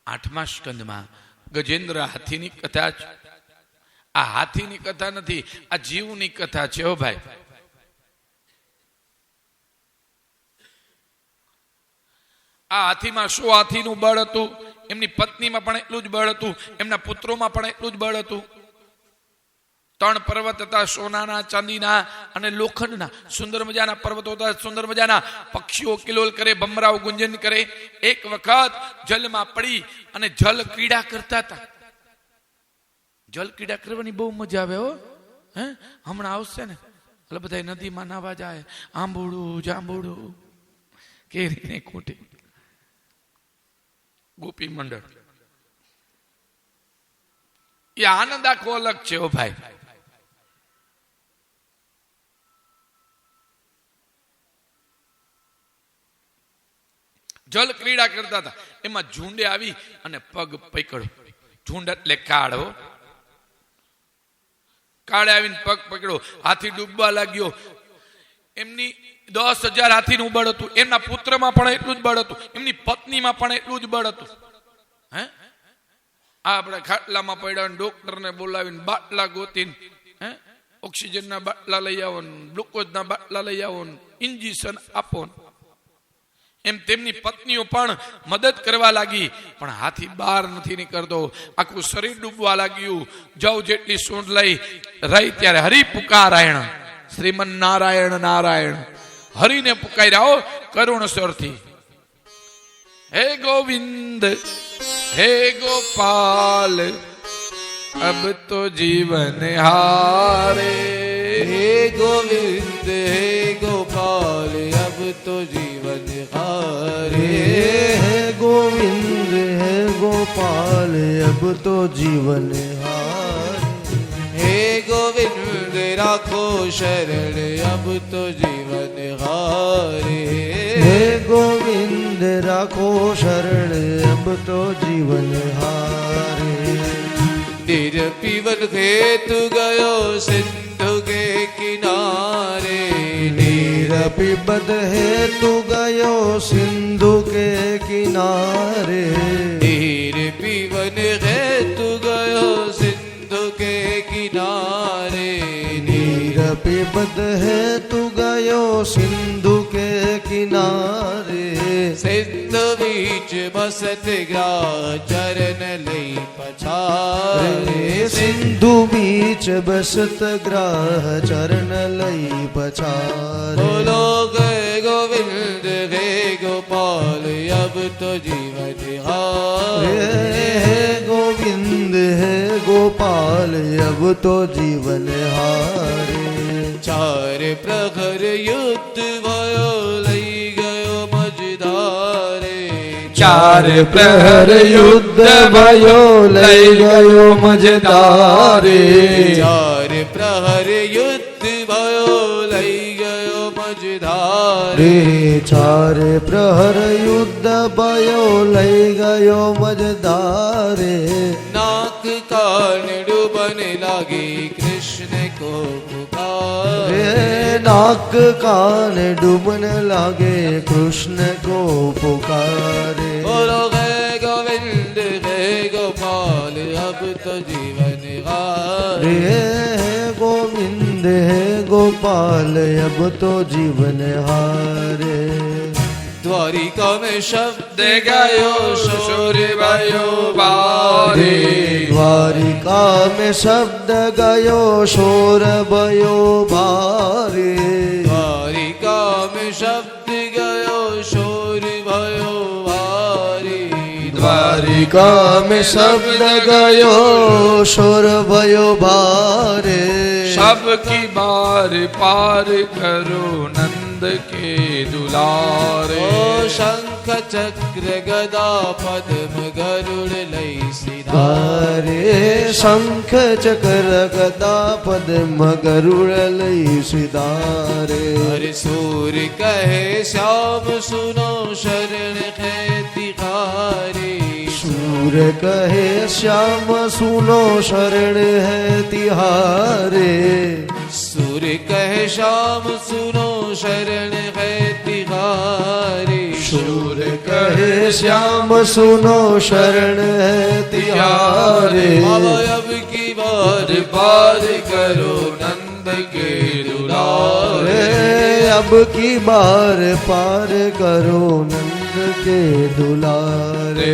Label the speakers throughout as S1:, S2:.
S1: 8મા સ્કંદમાં ગજેન્દ્ર હાથીની કથા છે. આ હાથીની કથા નથી, આ જીવની કથા છે. હો ભાઈ, આ હાથીમાં 100 હાથીનું બળ હતું, એમની પત્નીમાં પણ એટલું જ બળ હતું, એમના પુત્રોમાં પણ એટલું જ બળ હતું. 3 પર્વત હતા, સોનાના, ચાંદીના અને લોખંડના. સુંદર મજાના પર્વતો હતા, સુંદર મજાના પક્ષીઓ કિલોલ કરે, ભમરાઓ ગુંજન કરે. એક વખત જલમાં પડી અને જલ ક્રીડા કરતા હતા. જલ ક્રીડા કરવાની બહુ મજા આવે. હો હમણાં આવશે ને એટલે બધા નદીમાં નાવા જાય, આંબોડું જાંબોડું કેરીને કોટી, ગોપી મંડળ. એ આનંદ આખો અલગ છે. ઓ ભાઈ, જલ ક્રીડા કરતા હતા. એમાં ઝુંડે આવી અને પગ પકડો. ઝુંડ એટલે કાળો. કાળે આવીને પગ પકડો. હાથી ડૂબવા લાગ્યો. એમની 10,000 હાથીનું બળ હતું. એમના પુત્રમાં પણ એટલું જ બળ હતું, એમની પત્નીમાં પણ એટલું જ બળ હતું. હે આપણે ખાટલામાં પડ્યા, ડોક્ટરને બોલાવીને બાટલા ગોતીને ઓક્સિજનના બાટલા લઈ આવો, ગ્લુકોઝના બાટલા લઈ આવો, ઇન્જેક્શન આપો. એમ તેમની પત્નીઓ પણ મદદ કરવા લાગી, પણ હાથી બહાર નથી નીકળતો. આખું શરીર ડૂબવા લાગ્યું. જવ જેટલી સૂંઢ લઈ રહી ત્યારે હરિ પુકારાયણ, શ્રીમન નારાયણ નારાયણ, હરિને પુકાર્યા કરુણ સ્વરથી. હે ગોવિંદ, હે ગોપાલ, અબ તો જીવન હારે.
S2: હે ગોવિંદ, હે ગોપાલ, અબ તો જીવન હારે.
S3: હે ગોવિંદ, હે ગોપાલ, અબ તો જીવન હારે.
S2: હે ગોવિંદ, રાખો શરણ, અબ તો જીવન હારે.
S3: હે ગોવિંદ, રાખો શરણ, અબ તો જીવન હારે.
S2: નીર પીવન ખેતુ ગયો સિંધુ કે કિનારે.
S3: નીર પીબદ હેતુ ગયો સિંધુ કે કિનારે.
S2: નીર પીવન ખેતુ ગયો સિંધુ કે કિનારે.
S3: નીર પીબદ હેતુ ગયો સિંધુ કે કિનારે.
S2: સિંધુ બીચ બસત ગ્રા ચરણ લઈ પછારે.
S3: સિંધુ બીચ બસત ગ્રાહ ચરણ લઈ પછારે.
S2: બોલો ગે ગોવિંદ, હે ગોપાલ, અબ તો જીવન હારે.
S3: હે ગોવિંદ, હે ગોપાલ, અબ તો જીવન હારે.
S2: 4 પ્રહર યુદ્ધ ભયો લઈ ગયો મજદારે.
S3: 4 પ્રહર યુદ્ધ ભયો લઈ ગયો મજદારે.
S2: 4 પ્રહર યુદ્ધ ભયો લઈ ગયો મજદારે.
S3: 4 પ્રહર યુદ્ધ ભયો લઈ ગયો મજદારે.
S2: નાક કાન ડૂબન લાગી કૃષ્ણ को पुकारे.
S3: नाक कान डूबन लागे कृष्ण को पुकारे.
S2: बोलो हे गोविंद, हे गोपाल, अब तो जीवन हारे.
S3: हे गोविंद, हे गोपाल, अब तो जीवन हारे.
S2: द्वारिका में शब्द गायो शोर भयो बारे.
S3: द्वारिका में शब्द गयो शोर भयो भारे.
S2: द्वारिका में शब्द गयो शोर भयो भारे.
S3: द्वारिका में शब्द गयो शोर भयो भारे.
S1: सबकी बार पार करो नंद के दुलारे.
S2: ओ शंख चक्र गदा पद्म गरुड़ लई सिधारे.
S3: शंख चक्र गदा पद्म गरुड़ लई सिधारे.
S2: हरि सूर कहे श्याम सुनो शरण है तिहारे.
S3: सूर कहे श्याम सुनो शरण है तिहारे.
S2: सूर कहे श्याम सुनो शरण है तिहारे.
S3: सूर कहे श्याम सुनो शरण है तिहारे
S2: अब की बार पार करो नंद के दुलारे
S3: अब की बार पार करो नंद के दुलारे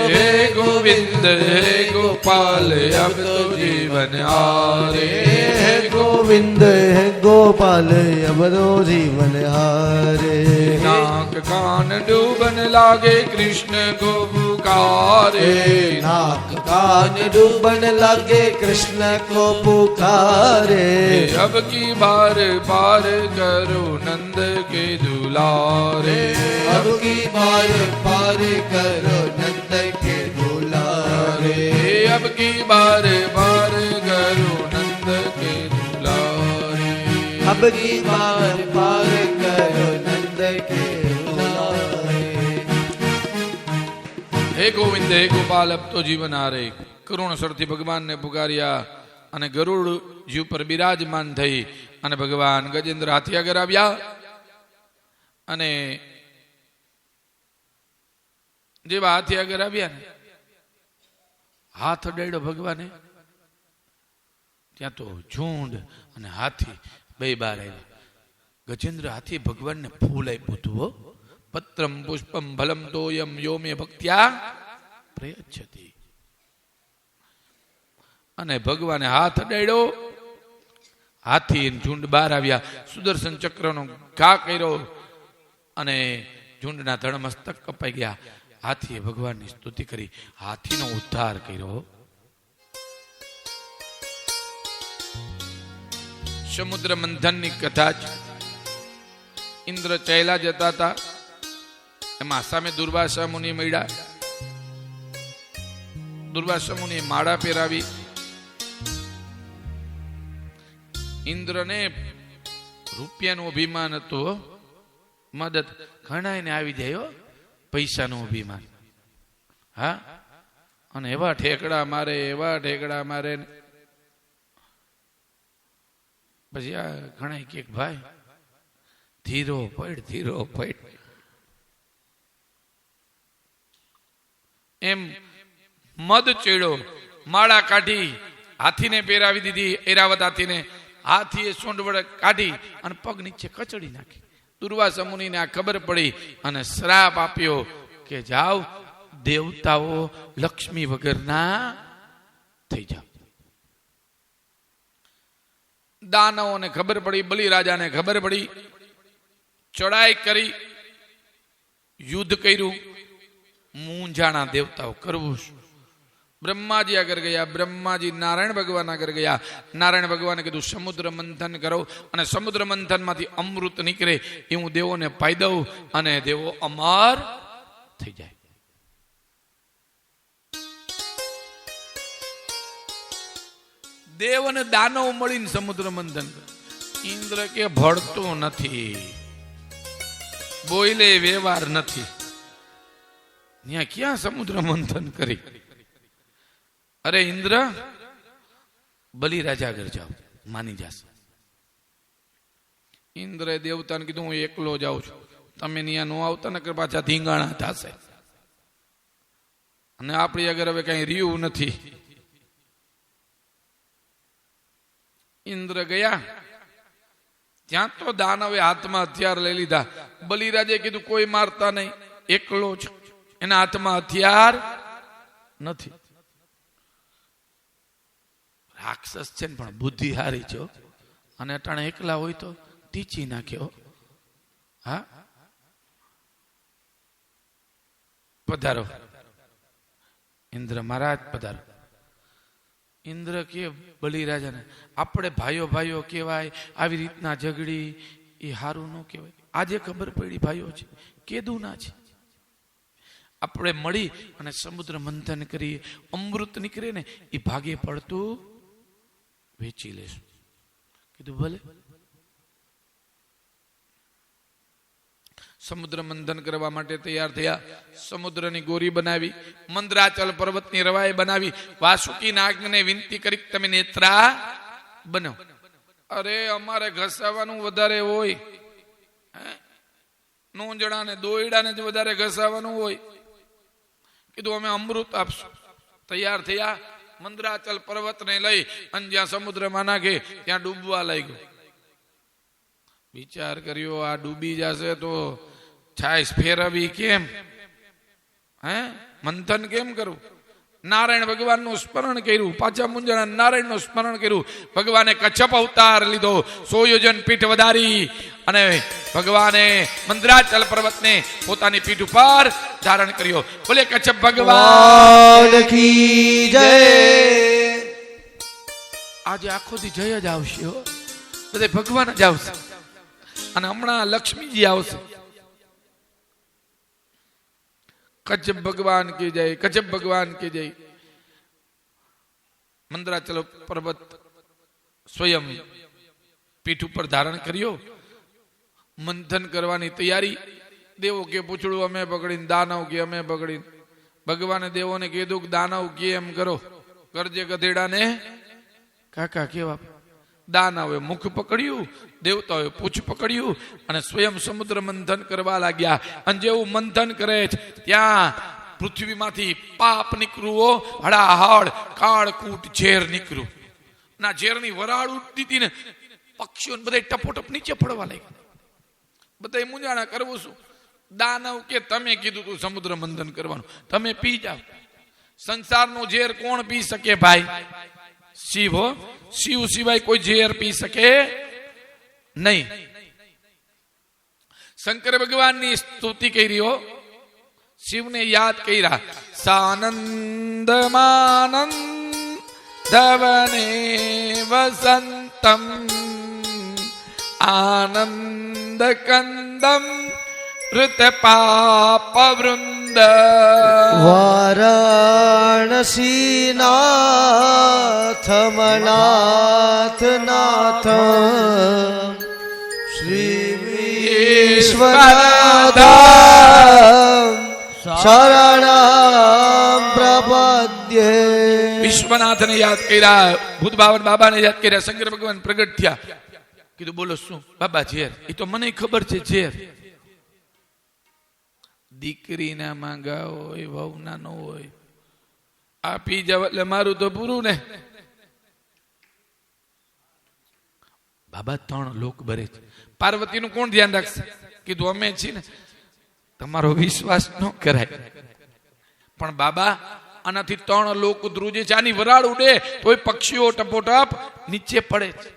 S1: हे गोविंद हे गोपाल अब तो जीवन हारे
S3: हे गोविंद है गोपाल अब तो जीवन हारे
S1: नाक कान डूबन लागे कृष्ण को पुकारे
S3: नाक कान डूबन लगे कृष्ण को पुकारे
S1: अब की बार पार करो नंद के दुलारे
S2: अब की बार पार करो नंद के दुलारे
S1: अब की बार पार करो नंद के दुलारे
S2: अब की बार पार करो नंद के दुलारे
S1: हे गोविंद हे गोपाल अब तो जीवन हारे કરુણ સરથી ભગવાનને પુકાર્યા અને ગરુડ જીવ પર બિરાજમાન થઈ અને ભગવાન ગજેન્દ્ર હાથી આગળ આવ્યા અને જેવા હાથી આગળ આવ્યા ને હાથ અડાડ્યો ભગવાને ત્યાં તો ઝુંડ અને હાથી બે બાર આવ્યા ગજેન્દ્ર હાથી ભગવાનને ફૂલ આપ્યું હતું હો પત્રમ પુષ્પમ ફલમ તોયમ યો મે ભક્ત્યા પ્રયચ્છતિ અને ભગવાને હાથ અડાડ્યો હાથી ઝુંડ બહાર આવ્યા સુદર્શન ચક્રનો ઘા કર્યો અને ઝુંડના ધડ મસ્તક કપાઈ ગયા હાથીએ ભગવાનની સ્તુતિ કરી હાથીનો ઉદ્ધાર કર્યો સમુદ્ર મંથનની કથા જ ઇન્દ્ર ચહેલા જતા હતા એમાં સામે દુર્વાસા મુનિ મળ્યા દુર્વાસા મુનિએ માળા પહેરાવી ઇન્દ્રને રૂપિયાનું અભિમાન હતું મદદ ઘણા એને આવી જાય પૈસાનું અભિમાન હા અને એવા ઠેકડા મારે પછી આ ઘણા કે ભાઈ ધીરો પડ એમ મદ ચેડો માળા કાઢી હાથીને પહેરાવી દીધી ઐરાવત હાથીને હાથીએ સોંડ વડે કાઢી અને પગ નીચે કચડી નાખી દુર્વાસા મુનિને આ ખબર પડી અને શ્રાપ આપ્યો કે જાઓ દેવતાઓ લક્ષ્મી વગરના થઈ જાઓ દાનવોને ખબર પડી બલિરાજાને ખબર પડી ચડાઈ કરી યુદ્ધ કર્યું મૂંઝાણા દેવતાઓ કરવું શું બ્રહ્માજી આગળ ગયા બ્રહ્માજી નારાયણ ભગવાન આગળ ગયા નારાયણ ભગવાને કીધું સમુદ્ર મંથન કરો અને સમુદ્ર મંથન માંથી અમૃત નીકળે એ હું દેવોને પાઈ દઉં અને દેવો અમર થઈ જાય દેવ અને દાનવ મળીને સમુદ્ર મંથન ઇન્દ્ર કે ભળતું નથી બોલે વ્યવહાર નથી ત્યાં ક્યાં સમુદ્ર મંથન કરી અરે ઇન્દ્ર બલિરાજા આગળ જાઓ માની જશે ઇન્દ્રે દેવતાને કીધું હું એકલો જાઉં છું તમે ત્યાં નો આવતા નકર પાછા ધીંગાણા થશે અને આપણી આગળ હવે કઈ રહ્યું નથી ઇન્દ્ર ગયા ત્યાં તો દાનવે હાથમાં હથિયાર લઈ લીધા બલિરાજે કીધું કોઈ મારતા નહીં એકલો જ એના હાથમાં હથિયાર નથી રાક્ષસ છે ને પણ બુદ્ધિ હારી છો અને અટાણે એકલા હોય તો ટીચી નાખ્યો હા પધારો ઇન્દ્ર મહારાજ પધારો ઇન્દ્ર કે બલિરાજાને આપણે ભાઈઓ ભાઈઓ કહેવાય આવી રીતના ઝઘડી એ હારું ન કહેવાય આજે ખબર પડી ભાઈઓ છે કેદું ના છે આપણે મળી અને સમુદ્ર મંથન કરીએ અમૃત નીકળે ને એ ભાગે પડતું વેચી લેશું કીધું ભલે સમુદ્ર મંથન કરવા માટે તૈયાર થયા સમુદ્રની ગોરી બનાવી મંદરાચલ પર્વતની રવાઈ બનાવી વાસુકી નાગને વિનંતી કરી તમે નેત્રા બનો અરે અમારે ઘસાવાનું વધારે હોય નોંજણા ને દોયડાને જ વધારે ઘસાવાનું હોય. કીધું અમે અમૃત આપશું. તૈયાર થયા, મંદરાચલ પર્વતને લઈ અને જ્યાં સમુદ્રમાં નાખે ત્યાં ડૂબવા લાગ્યો. વિચાર કર્યો આ ડૂબી જશે તો છાશ ફેરવી કેમ, મંથન કેમ કરવું? નારાયણ ભગવાનનું સ્મરણ કર્યું, પાછા મુંજણા નારાયણનું સ્મરણ કર્યું. ભગવાને કચ્છપ અવતાર લીધો, 100 યોજન પીઠ વધારી અને ભગવાને મંદરાચલ પર્વતને પોતાની પીઠ ઉપર ધારણ કર્યો. બોલે કચ્છપ ભગવાન
S3: કી જય.
S1: આજે આખો દી જય જ આવશે, બધે ભગવાન જ આવશે. અને હમણાં લક્ષ્મીજી આવશે. કચ્છપ ભગવાન કી જય, કચ્છપ ભગવાન કી જય. મંદરાચલ પર્વત સ્વયં પીઠ ઉપર ધારણ કર્યો. મંથન કરવાની તૈયારી. દેવો કે પૂછડું અમે પકડીને, દાનવ કે અમે પકડીને. ભગવાને દેવોને કીધું કે દાનવ કે એમ કરો, કરજે ગધેડાને કાકા કેવા. દાનવે મુખ પકડ્યું, દેવતાઓએ પૂછ પકડ્યું અને સ્વયં સમુદ્ર મંથન કરવા લાગ્યા. અને જેવું મંથન કરે છે ત્યાં પૃથ્વીમાંથી પાપ નીકળવું, હળાહળ કાળકૂટ ઝેર નીકળ્યું. ના ઝેરની વરાળ ઉડતી હતી ને, પક્ષીઓ બધા ટપોટપ નીચે પડવા લાગ્યા. બધા મૂંઝાણા કરવું શું? દાનવ કે તમે કીધું તું સમુદ્ર મંથન કરવાનું, તમે પી જાવ. સંસારનો ઝેર કોણ પી શકે ભાઈ? શિવ હો, શિવ સિવાય કોઈ ઝેર પી શકે નહીં. શંકર ભગવાનની સ્તુતિ કરી હો, શિવને યાદ કર્યા. સાનંદ માનંદ ધવને વસંતમ આનંદ કંદમ ઋત પાપ વૃંદ
S3: વારાણસી નાથ મનાથ નાથ શ્રી વિશ્વનાથ શરણમ પ્રપદ્યે.
S1: વિશ્વનાથને યાદ કર્યા, ભૂત બાવન બાબાને યાદ કર્યા. શંકર ભગવાન પ્રગટ થયા. કીધું બોલો શું? બાબા ઝેર. એ તો મને ખબર છે ઝેર. દીકરી ના માંગા હોય, વહુ ના ન હોય, આ પી જાવ એટલે મારું તો પૂરું ને. બાબા 3 લોક ભરે છે. પાર્વતી નું કોણ ધ્યાન રાખશે? કીધું અમે છીએ ને. તમારો વિશ્વાસ ન કરાય. પણ બાબા આનાથી 3 લોક ધ્રુજે છે. આની વરાળ ઉડે તોય પક્ષીઓ ટપોટપ નીચે પડે છે.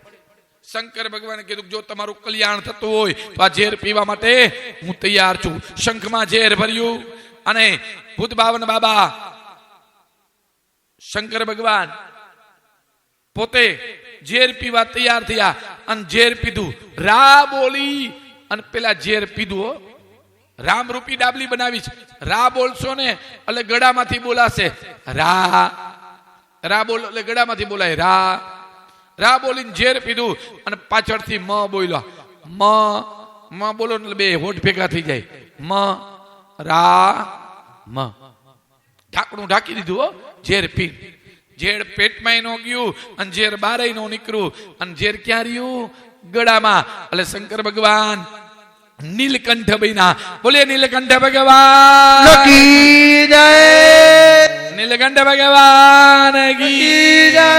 S1: શંકર ભગવાને કીધું જો તમારું કલ્યાણ થતું હોય તો આ ઝેર પીવા માટે હું તૈયાર છું. શંખમાં ઝેર ભર્યું અને ભૂત બાવન બાબા શંકર ભગવાન પોતે ઝેર પીવા તૈયાર થયા અને ઝેર પીધું. રા બોલી અને પેલા ઝેર પીધું. રામ રૂપી ડાબલી બનાવી છે. રા બોલશો ને એટલે ગળામાંથી બોલાશે રા. રા બોલ એટલે ગળામાંથી બોલાય રા. રા બોલીને ઝેર પીધું અને પાછળથી મ બોલ્યો. મ બોલો એટલે 2 હોઠ ભેગા થઈ જાય. મ રા મ. ઢાંકણું ઢાંકી દીધું. ઝેર પી. ઝેર પેટમાં નો ગયું અને ઝેર બારે નો નીકળ્યું અને ઝેર ક્યાં રહ્યું? ગળામાં. એટલે શંકર ભગવાન નીલકંઠ બન્યા. બોલે નીલકંઠ ભગવાન
S3: કી જય.
S1: નીલકંઠ ભગવાન કી જય.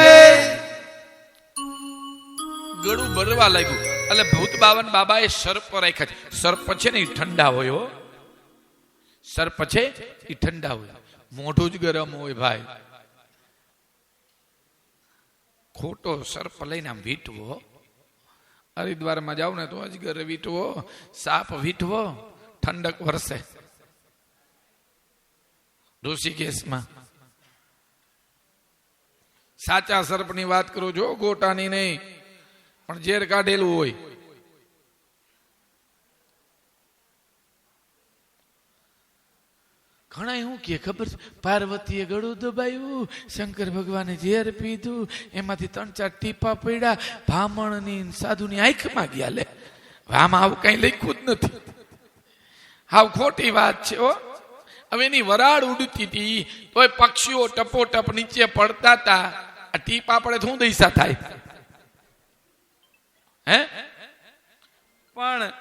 S1: ગળું ભરવા લાગ્યું. એટલે ભૂત બાવન બાબાએ સર્પ રાખ્યા છે. સર્પ છે ને એ ઠંડા હોય. સર્પ છે એ ઠંડા હોય, મોઢું જ ગરમ હોય ભાઈ. ખોટો સર્પ લઈને આમ વીટવો. હરિદ્વારમાં જાવ ને તો અજગર વીટવો, સાપ વીટવો, ઠંડક વરસે. ઋષિકેશમાં સાચા સર્પની વાત કરું છો, ગોટાની નહીં, પણ ઝેર કાઢેલું હોય. ઘણા એવું કે ખબર છે, પાર્વતીએ ગળું દબાયું, શંકર ભગવાને ઝેર પીધું, એમાંથી 3-4 ટીપા પડ્યા, બ્રાહ્મણની સાધુની આંખમાં ગયા. લે આમાં આવું કઈ લખ્યું જ નથી. હાવ ખોટી વાત છે. હવે એની વરાળ ઉડતી હતી તોય પક્ષીઓ ટપોટપ નીચે પડતા હતા. આ ટીપા પડે શું દૈસા થાય? હે પણ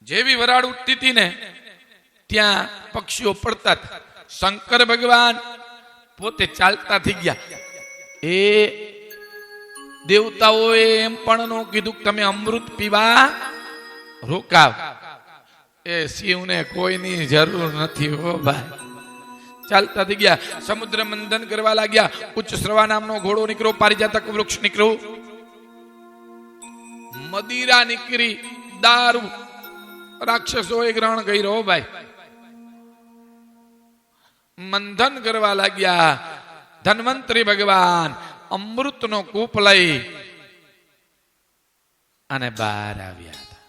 S1: જેવી વરાળ ઉઠતી હતી ને ત્યાં પક્ષીઓ પડતા હતા. શંકર ભગવાન પોતે ચાલતા થઈ ગયા. એ દેવતાઓએ એમ પણ નો કીધું કે તમે અમૃત પીવા રોકાવ. એ શિવને કોઈની જરૂર નથી હો ભાઈ. ચાલતા થઈ ગયા. સમુદ્ર મંથન કરવા લાગ્યા. ઉચ્ચ શ્રવા નામનો ઘોડો નીકળ્યો. પારિજાતક વૃક્ષ નીકળ્યું. મદિરા નીકળી. દારૂ રાક્ષસોએ ગ્રહણ કર્યો ભાઈ. મંથન કરવા લાગ્યા. ધન્વંતરી ભગવાન અમૃતનો કૂપ લઈ અને બહાર આવ્યા હતા.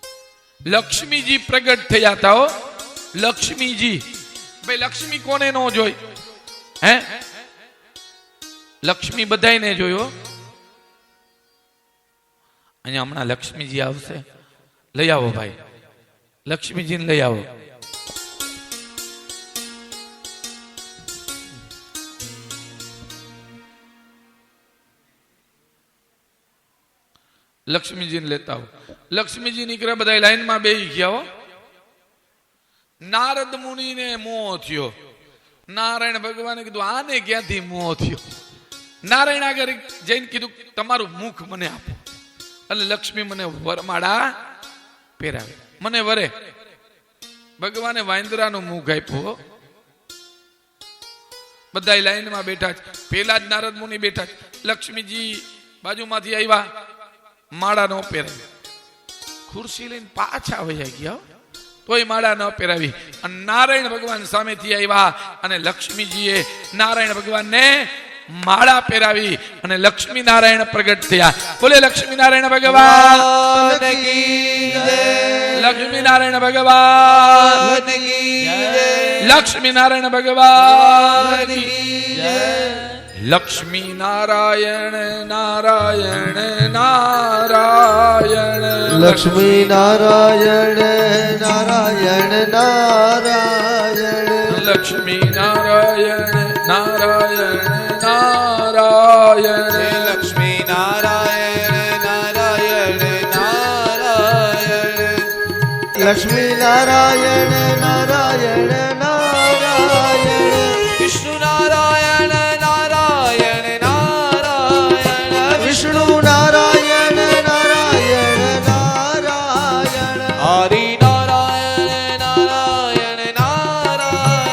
S1: લક્ષ્મીજી પ્રગટ થયા હતા. હો લક્ષ્મીજી. ભાઈ લક્ષ્મી કોને નો જોઈ? હે લક્ષ્મી બધાને જોયો. અહીંયા હમણાં લક્ષ્મીજી આવશે. લઈ આવો ભાઈ, લક્ષ્મીજીને લઈ આવો. લક્ષ્મીજીને લેતા આવો. લક્ષ્મીજી નીકળે. બધા લાઈનમાં બેસી ગયા. હો નારદ મુનિને મોહ થયો. નારાયણ ભગવાને કીધું આને ક્યાંથી મોહ થયો? નારાયણ આગળ જઈને કીધું તમારું મુખ મને આપો. એટલે લક્ષ્મી મને વરમાળા પહેરાવે. મને વરે. ભગવાને વાંદરાનું મુખ આપ્યું. બધા લાઈનમાં બેઠા છે. પેલા જ નારદ મુનિ બેઠા છે. લક્ષ્મીજી બાજુમાંથી આવ્યા. માળા ન પહેરાવી. ખુરશી લઈને પાછા વયા ગયા. તોય માળા ન પહેરાવી. અને નારાયણ ભગવાન સામેથી આવ્યા અને લક્ષ્મીજીએ નારાયણ ભગવાનને માળા પહેરાવી અને લક્ષ્મી નારાયણ પ્રગટ થયા. બોલે લક્ષ્મી નારાયણ ભગવાન કી જય. લક્ષ્મી નારાયણ ભગવાન કી જય. લક્ષ્મી નારાયણ ભગવાન કી જય. લક્ષ્મી નારાયણ નારાયણ નારાયણ.
S3: લક્ષ્મી નારાયણ નારાયણ નારાયણ.
S1: લક્ષ્મી નારાયણ નારાયણ નારાયણ.
S2: લક્ષ્મી નારાયણ નારાયણ નારાયણ.
S3: લક્ષ્મી નારાયણ નારાયણ નારાયણ.
S2: વિષ્ણુ નારાયણ નારાયણ નારાયણ.
S3: વિષ્ણુ નારાયણ નારાયણ નારાયણ.
S2: હરિ નારાયણ નારાયણ નારાયણ.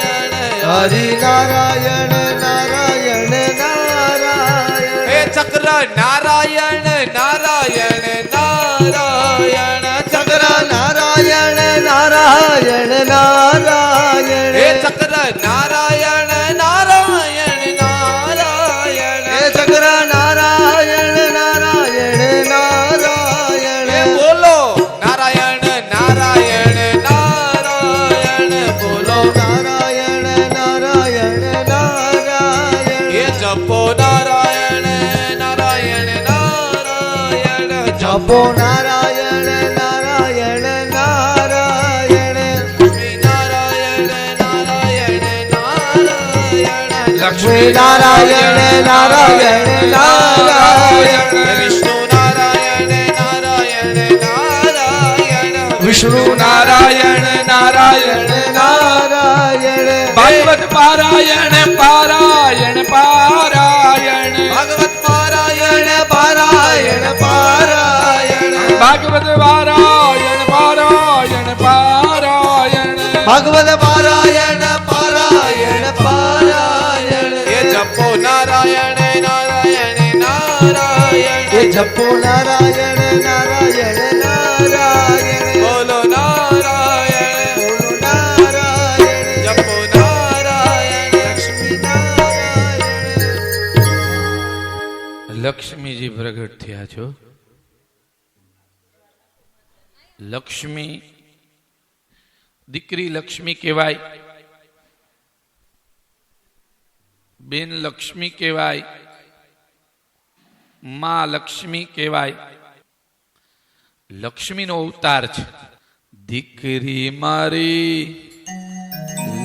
S3: હરિ નારાયણ નારાયણ નારાયણ.
S2: હે ચક્ર નારાયણ નારાયણ નારાયણ.
S3: ચક્ર નારાયણ નારાયણ નારાયણ.
S2: હે ચક્ર નારાયણ નારાયણ નારાયણ.
S3: હે ચક્ર નારાયણ નારાયણ નારાયણ.
S2: હે બોલો નારાયણ નારાયણ નારાયણ. બોલો
S3: નારાયણ નારાયણ નારાયણ.
S2: હે જપો નારાયણ નારાયણ નારાયણ.
S3: જપો નારાયણ નારાયણ નારાયણ.
S2: લક્ષ્મી નારાયણ નારાયણ નારાયણ.
S3: લક્ષ્મી નારાયણ નારાયણ નારાયણ.
S2: વિષ્ણુ નારાયણ નારાયણ નારાયણ.
S1: વિષ્ણુ નારાયણ નારાયણ
S3: નારાયણ.
S1: ભાગવત પારાયણ પારાયણ પારાયણ.
S2: ભાગવત પારાયણ પારાયણ પારાયણ.
S1: ભાગવત પારાયણ પારાયણ પારાયણ.
S3: ભગવદ પારાયણ પારાયણ પારાયણ.
S2: એ જપો નારાયણ નારાયણ નારાયણ.
S3: એ જપો નારાયણ નારાયણ નારાયણ.
S2: બોલો નારાયણ.
S3: બોલો નારાયણ.
S2: જપો નારાયણ.
S3: લક્ષ્મી નારાયણ.
S1: લક્ષ્મીજી પ્રગટ થયા છો. લક્ષ્મી દીકરી લક્ષ્મી કહેવાય. બેન લક્ષ્મી કહેવાય. માં લક્ષ્મી કહેવાય. લક્ષ્મીનો અવતાર છે. દીકરી મારી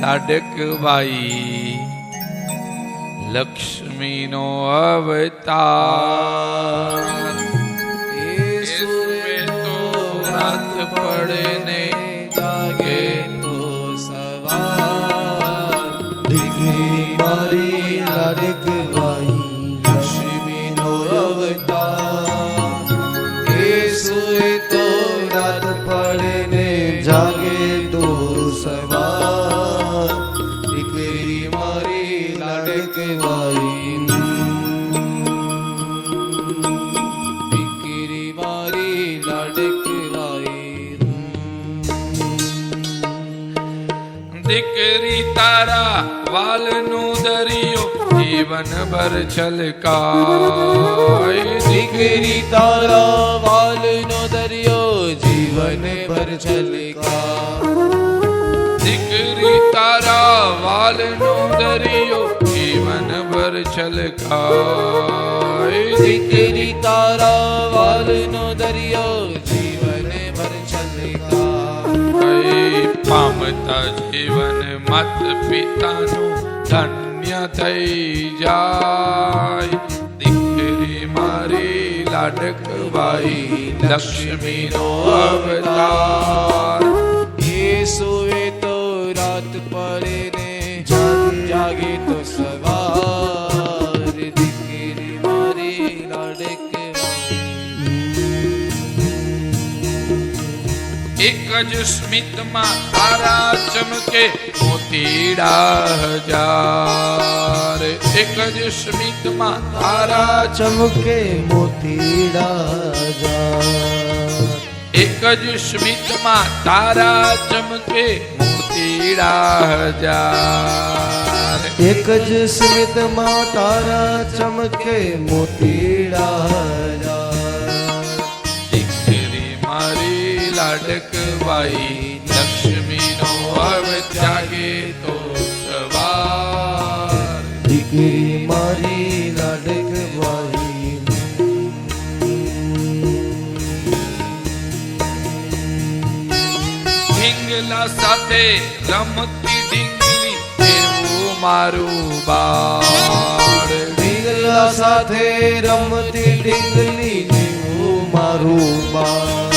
S1: લાડકવાઈ લક્ષ્મીનો અવતાર. એ સુવે તો રાત પડે ને દીકરી તારા વાલનો દરિયો જીવન ભર છલકાય.
S2: દીકરી તારા વાલનો દરિયો જીવન ભર છલકાય.
S1: દીકરી તારા વાલનો દરિયો જીવન ભર છલકાય.
S2: દીકરી તારા વાલનો દરિયો જીવન ભર છલકાય.
S1: પામતા જીવન માત પિતાનું ધન્ય થઈ જાય. દીકરી મારી લાડકવાઈ લક્ષ્મીનો અવતાર.
S2: એ સુવે તો રાત પડે ને જાગે તો સવાર. દીકરી મારી લાડકવાઈ.
S1: એક જ સ્મિતમાં તારા ચમકે મોતીડા હજાર. એક જ સ્મિતમાં તારા
S3: ચમકે મોતીડા જા.
S1: એક જ સ્મિતમાં તારા ચમકે મોતીડા હજાર.
S3: એક જ સ્મિતમાં તારા ચમકે મોતીડા જા.
S1: દીકરી મારી લાડકવાઈ લક્ષ્મીનો અવત્યાગે તો સવાર.
S3: દીકરી મારી લાડકવાઈ.
S1: ઢીંગલા સાથે રમતી ઢીંગલી એવું મારું બાળ.
S3: ઢીંગલા સાથે રમતી ઢીંગલી જેવું મારું બાળ.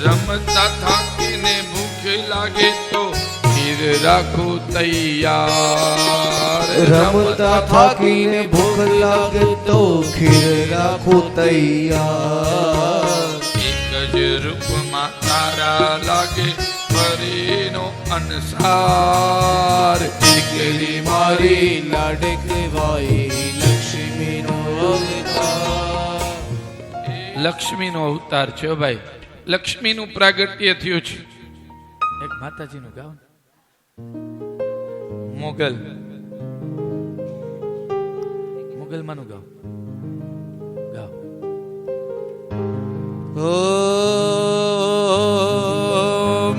S1: રમતા થાકીને ભૂખ લાગે તો ખીર રાખું તૈયાર.
S3: રમતા થાકીને ભૂખ લાગે તો ખીર રાખું તૈયાર.
S1: એક જ રૂપમાં તારા લાગે ફરીનો અનસાર.
S2: દીકરી મારી લાડકવાઈ લક્ષ્મીનો અવતાર.
S1: લક્ષ્મીનો અવતાર છે ભાઈ. લક્ષ્મીનું પ્રાગટ્ય થયું છે. એક માતાજીનું ગાવ મોગલ મોગલમાંનું ગાવ ગાવ.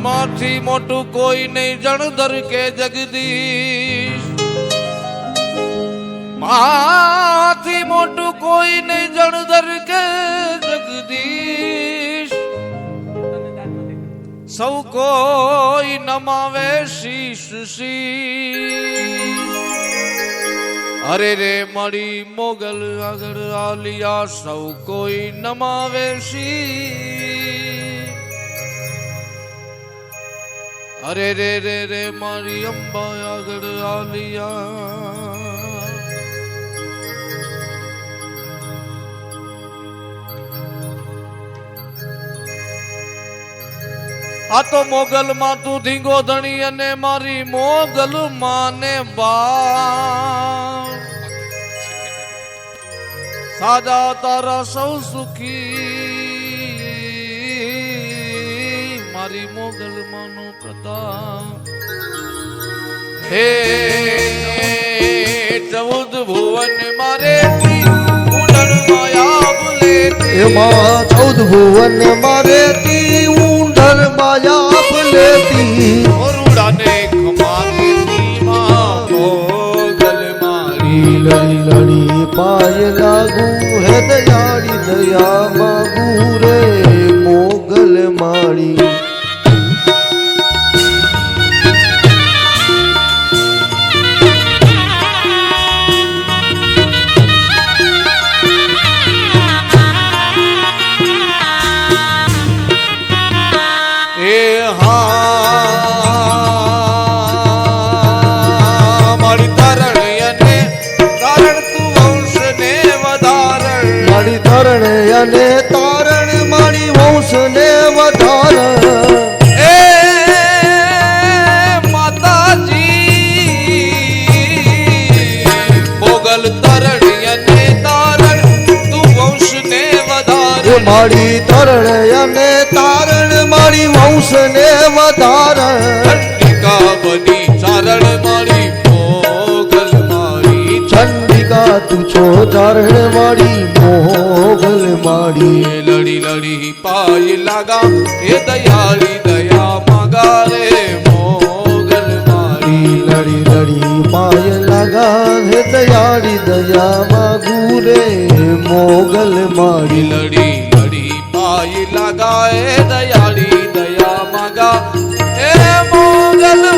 S2: માથી મોટું કોઈ નહીં જણધર કે જગદીશ. માથી મોટું કોઈ નહીં જણધર કે જગદીશ. સૌ કોઈ નમાવે શીશ શીશ. અરે રે મળી મોગલ આગળ આલિયા સૌ કોઈ નમાવે શીશ. અરે રે રે રે મારી અંબા આગળ આલિયા. આ તો મોગલ માં તું ધીંગો ધણી અને મારી મોગલ માને બા. સાજા તારા સૌ સુખી મારી મોગલ માનો પ્રતાપ. હે 14 ભુવન મારે
S3: એમાં 14 ભુવન મારેતી ઊંઢર માયા લેતી.
S2: ઓરુડાને ખમાતી માં મોગલ મારી.
S3: લડી લડી પાય લાગુ હે દયાળી દયા માગુ રે મોગલ માળી. અને તારણ મારી વંશ ને વધારણ.
S2: એ માતાજી મોગલ તરણ અને તારણ તું વંશ ને વધાર.
S3: મારી તરણ અને તારણ મારી વંશ ને વધારણ.
S2: ચંડિકા બની ચારણ મારી મોગલ મારી
S3: ચંડિકા તું છો ચારણ વાળી મોગલ માડી
S2: લડી લડી પાય લાગા એ દયાળી દયા માગા રે મોગલ મારી
S3: લડી લડી પાય લાગા હે દયાળી દયા માગુ રે મોગલ માડી
S2: લડી લડી પાય લાગા એ દયાળી દયા માગા એ મોગલ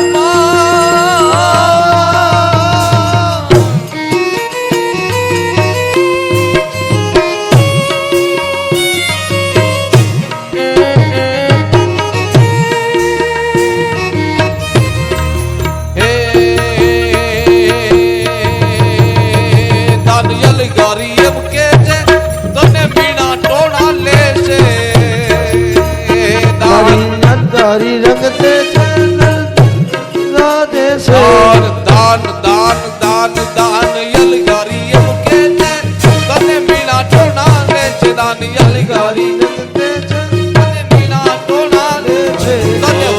S3: તારી રંગ તે રાધે છે
S2: દાન દાન દાન દાન યલગારી એમ કે છે તને મીણા ટોણા લે છે દાન યલગારી રંગ તે છે તને મીણા ટોણા લે છે તને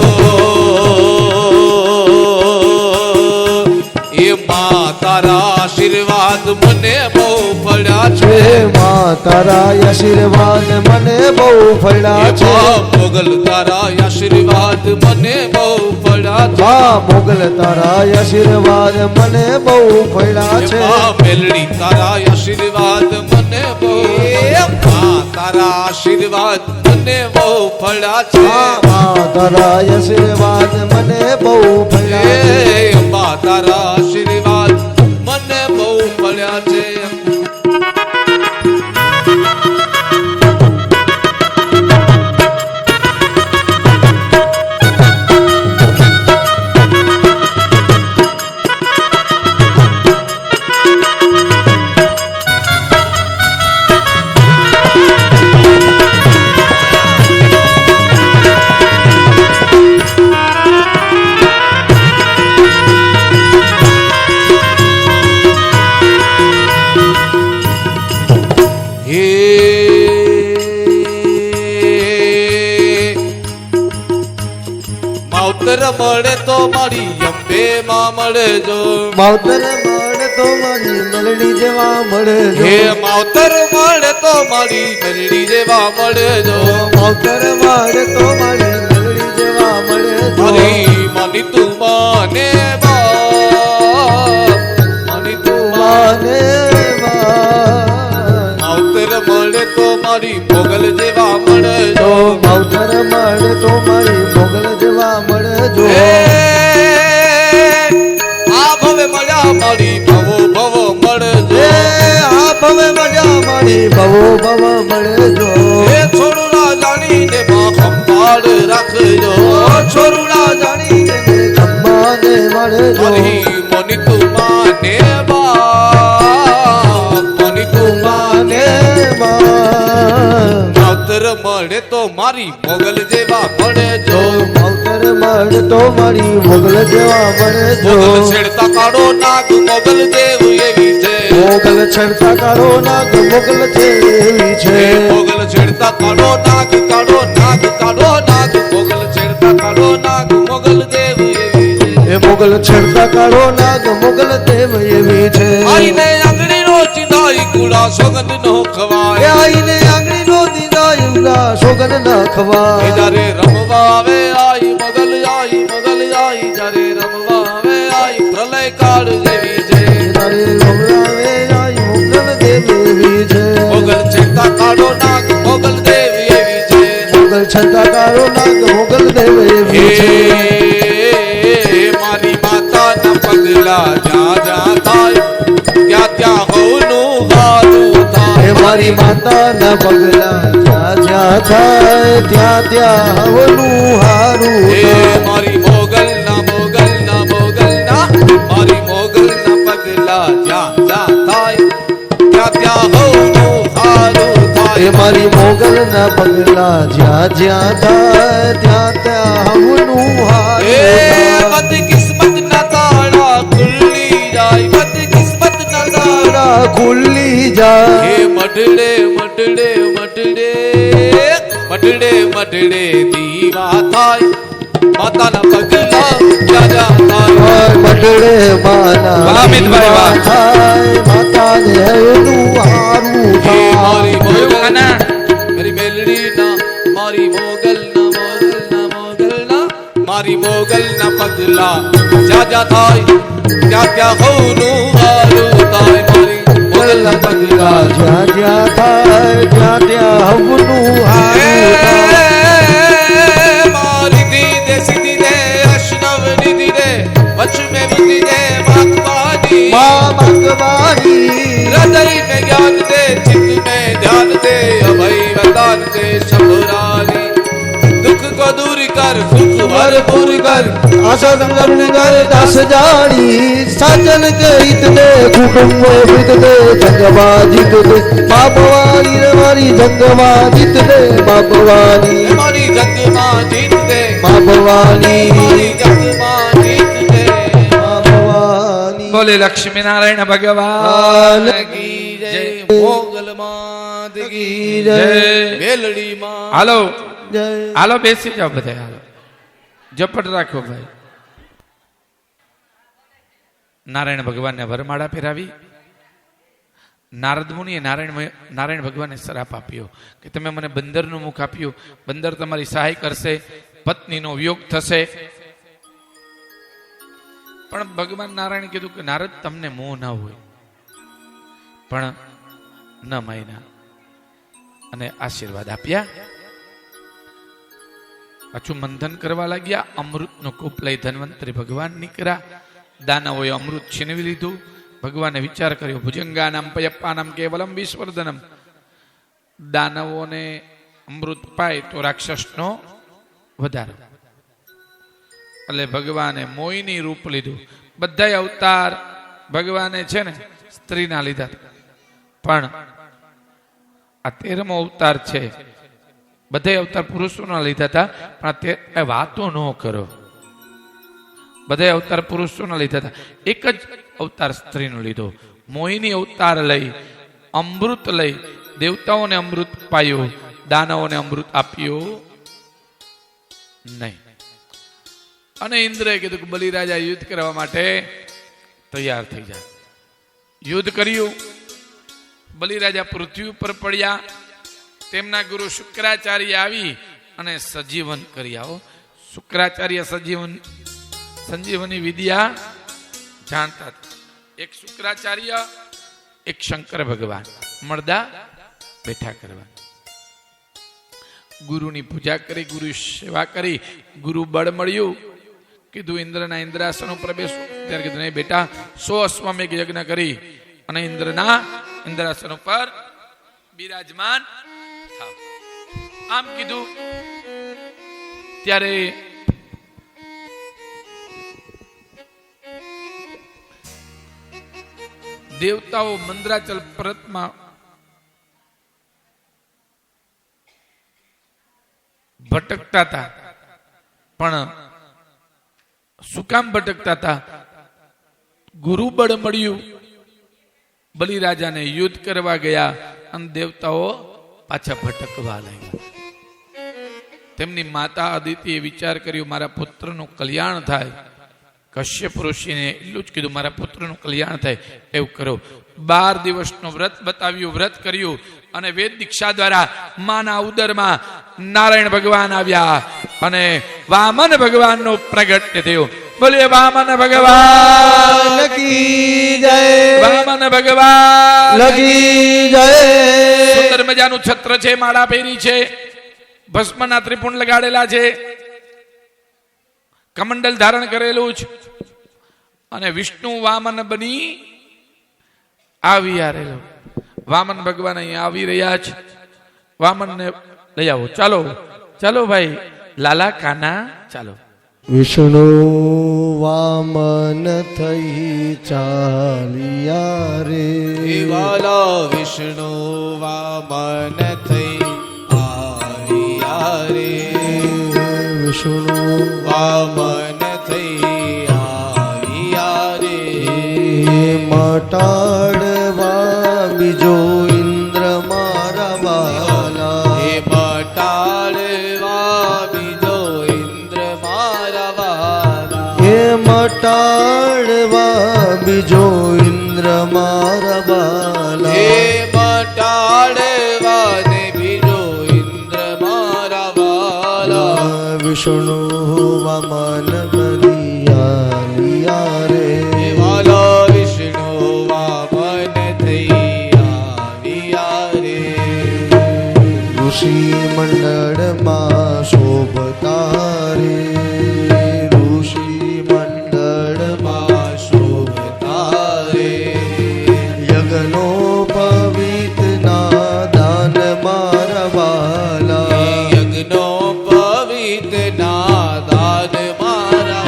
S2: એ માં તારા આશીર્વાદ મને બહુ પડ્યા છે
S3: માં તારા આશીર્વાદ મને બહુ ફળ્યા છે
S2: મોગલ તારા આશીર્વાદ મને બહુ પડ્યા છે
S3: મોગલ તારા આશીર્વાદ મને બહુ ફળ્યા છે
S2: મેલડી તારા આશીર્વાદ મને બહુ તારા આશીર્વાદ મને બહુ ફળ્યા છે
S3: તારા આશીર્વાદ મને બહુ ફળ્યા છે
S2: અંબા તારા આશીર્વાદ મને બહુ ફળ્યા છે માવતર મળે તો મારી અંબે માં મળજો
S3: માવતર મળે તો મારી મેલડી જેવા મળજો
S2: હે માવતર મળે તો મારી મેલડી જેવા મળજો
S3: માવતર મળે તો મારી મેલડી જેવા મળજો
S2: મારી માની તું માને માની તું
S3: માને
S2: માવતર મળે તો મારી મોગલ જેવા મળજો
S3: માવતર મળે તો મારી મોગલ જેવા મળજો
S2: આ ભવે મળ્યા મારી ભવો ભવો મળજો
S3: આ ભવે મળ્યા મારી ભવો ભવ મળજો
S2: એ છોરુડા જાણીને માં સંભાળ રાખજો
S3: છોરુડા જાણીને ખંભાને મળજો
S2: મારી મની તું માને મની તું માને માવતર મળે તો મારી મોગલ જેવા મળજો
S3: માવતર મળે તો મારી મોગલ જેવા મળજો
S2: મોગલ છેડતા કાળો નાગ મોગલ દેવ એવી છે
S3: મોગલ છેડતા કાળો નાગ મોગલ જેવી છે
S2: મોગલ છેડતા કાળો નાગ કાળો નાગ કાળો નાગ મોગલ છેડતા કાળો નાગ મોગલ દેવ એવી છે
S3: એ મોગલ છેડતા કાળો નાગ મોગલ દેવ એવી છે
S2: આઈને આંગળી નો ચિંદાઈ કુડા સોગંદ નો ખવાય
S3: આઈને આંગળી નો દીદાય ઉડા સોગન ના ખવાય
S2: જ્યારે રમવા આવે આઈ મોગલ આઈ જ્યારે રમવા આવે આઈ પ્રલય કાળ જેવી છે
S3: તારે રમલાવે આઈ મોગલ દેવ એવી છે
S2: મોગલ છેડતા કાળો નાગ મોગલ દેવ એવી છે
S3: મોગલ છેડતા કાળો નાગ મોગલ દેવ એવી છે
S2: મારી માતા ના પગલા જ્યાં જ્યાં થાય ત્યાં ત્યાં હોનું હારું થાય
S3: મારી માતા ના પગલા જ્યાં જ્યાં થાય ત્યાં ત્યાં હવનું હારું
S2: મારી મોગલ ના મારી મોગલ ના પગલા જ્યાં જ્યાં થાય ત્યાં ત્યાં હોનું હારું થાય
S3: મારી મોગલ ના પગલા જ્યાં જ્યાં થાય ત્યાં ત્યાં હવનું હારું
S2: બધી કિસ્મત ના તાળા ખુલ્લી જાય બધી કિસ્મત ના તાળા
S3: ખુલ્લી જાય
S2: હે મઢડે મઢડે મઢડે મઢડે મઢડે દીવા થાય માતાના પગલા જાજા થાય
S3: મઢડે માના
S1: વાહ મિતભાઈ વાહ.
S3: થાય માતાને એનું હારું થાય
S2: મારી
S1: જોયું
S2: મોગલ
S1: કાના?
S2: મારી મેલડી ના મારી મોગલ મારી મોગલ ના પગલા જાજા થાય ત્યાં ત્યાં હોનું હારું થાય મારી મોગલ ના પગલા
S3: જ્યાં જ્યાં થાય ત્યાં ત્યાં હવનું હારું થાય
S2: મારી દીદે સીધી દે અષ્ટવ નિધિ દે વચ મે બુદ્ધિ દે ભગવાની
S3: માં ભગવાની
S2: હૃદય में ज्ञान दे चित्त में ध्यान दे अभय वरदान दे शंभुरानी दुख को दूर कर सुख भरपूर कर
S3: आसन कर दस जानी साजन के इतने कुटुंब वृत दे जंगवा जीत दे माँ भवानी रे मारी जंगवा जीत दे माँ भवानी
S2: हमारी जग मां जीत दे
S3: माँ भवानी
S2: हमारी जग मां जीत दे
S3: माँ भवानी
S1: બોલે લક્ષ્મી નારાયણ ભગવાન
S2: की जय मोगल मात की
S1: જય.
S2: मेलड़ी मां
S1: હાલો
S3: जय
S1: હાલો બેસી જાઓ બધા હાલો ઝપટ રાખો ભાઈ નારાયણ ભગવાનને વરમાળા ફેરાવી નારદ મુનિએ નારાયણ ભગવાનને શ્રાપ આપ્યો કે તમે મને બંદરનું મુખ આપ્યું બંદર તમારી સહાય કરશે પત્નીનો વિયોગ થશે પણ ભગવાન નારાયણે કીધું કે નારદ તમને મોહ ના હોય પણ ન માયના અને આશીર્વાદ આપ્યા પાછું મંથન કરવા લાગ્યા અમૃતનો કૂપ લઈ ધન્વંતરી ભગવાન નીકળ્યા દાનવોએ અમૃત છીનવી લીધું ભગવાને વિચાર કર્યો ભુજંગાનામ પયપ્પાનામ કેવલમ વિશ્વર્ધનમ દાનવોને અમૃત પાય તો રાક્ષસનો વધારો એટલે ભગવાને મોહિની રૂપ લીધું બધા અવતાર ભગવાને છે ને સ્ત્રીના લીધા પણ આ 13મો અવતાર છે બધા અવતાર પુરુષોના લીધા હતા પણ તે વાતો ન કરો બધા અવતાર પુરુષોના લીધા હતા એક જ અવતાર સ્ત્રીનો લીધો મોહિની અવતાર લઈ અમૃત લઈ દેવતાઓને અમૃત પાયું દાનવોને અમૃત આપ્યું નહીં અને ઇન્દ્રએ કીધું કે બલિરાજા યુદ્ધ કરવા માટે તૈયાર થઈ જાય યુદ્ધ કર્યું બલિરાજા પૃથ્વી ઉપર પડ્યા તેમના ગુરુ શુક્રાચાર્ય આવી અને સજીવન કરી આવો શુક્રાચાર્ય સંજીવની વિદ્યા જાણતા એક શુક્રાચાર્ય એક શંકર ભગવાન મળદા બેઠા કરવા ગુરુની પૂજા કરી ગુરુ સેવા કરી ગુરુ બળ મળ્યું કીધું ઇન્દ્રના ઇન્દ્રાસન ઉપર બેસો ત્યારે કીધું નહીં બેટા 100 અશ્વમેઘ યજ્ઞ કરી અને ઇન્દ્રના ઇન્દ્રાસન ઉપર બિરાજમાન થાવ આમ કીધું ત્યારે દેવતાઓ મંદરાચલ પર્વતમાં ભટકતા હતા પણ શું કામ ભટકતા હતા ગુરુ બળ મળ્યું બલિરાજાને યુદ્ધ કરવા ગયા અને દેવતાઓ પાછા ભટકવા લાગ્યા તેમની માતા અદિતિએ વિચાર કર્યો મારા પુત્રનું કલ્યાણ થાય કશ્યપ ઋષિને એટલું જ કીધું મારા પુત્રનું કલ્યાણ થાય એવું કરો 12 દિવસનું વ્રત બતાવ્યું વ્રત કર્યું અને વેદ દીક્ષા દ્વારા માના ઉદરમાં નારાયણ ભગવાન આવ્યા અને વામન ભગવાનનો પ્રગટ થયો બોલીએ વામન ભગવાન
S3: કી જય
S1: વામન ભગવાન
S3: લગી જય
S1: સુંદર મજાનું છત્ર છે માળા પહેરી છે ભસ્મના ત્રિપુંડ લગાડેલા છે કમંડલ ધારણ કરેલું છે અને વિષ્ણુ વામન બની આવી આરેલો વામન ભગવાન અહીં આવી રહ્યા છે વામનને લઈ આવો ચાલો ચાલો ભાઈ લાલા કાના ચાલો
S3: વિષ્ણુ વામન થઈ ચાલિયા રે
S2: વાલા વિષ્ણુ વામન થઈ આવ્યા રે
S3: વિષ્ણુ
S2: વામન થઈ આવ્યા રે
S3: મટાડવા બીજો ઇન્દ્ર મારા વાલા
S2: હે મટાડવા બીજો ઇન્દ્ર મારા
S3: મટાડવા બીજો ઇન્દ્ર મારા બાલા
S2: હે મટાડવા ને બીજો ઇન્દ્ર મારા વાલા
S3: વિષ્ણુ વામન બલિયા લિયા રે
S2: હે વાલા વિષ્ણુ વામન થઈ આવ્યા રે
S3: ઋષિ મંડળમાં શોભતા રે ઋષિ મંડળમાં
S2: શોભતા રે
S3: યજ્ઞો પવિત ના દાન મારા વાલા
S2: યજ્ઞો પવિત ના દાન મારા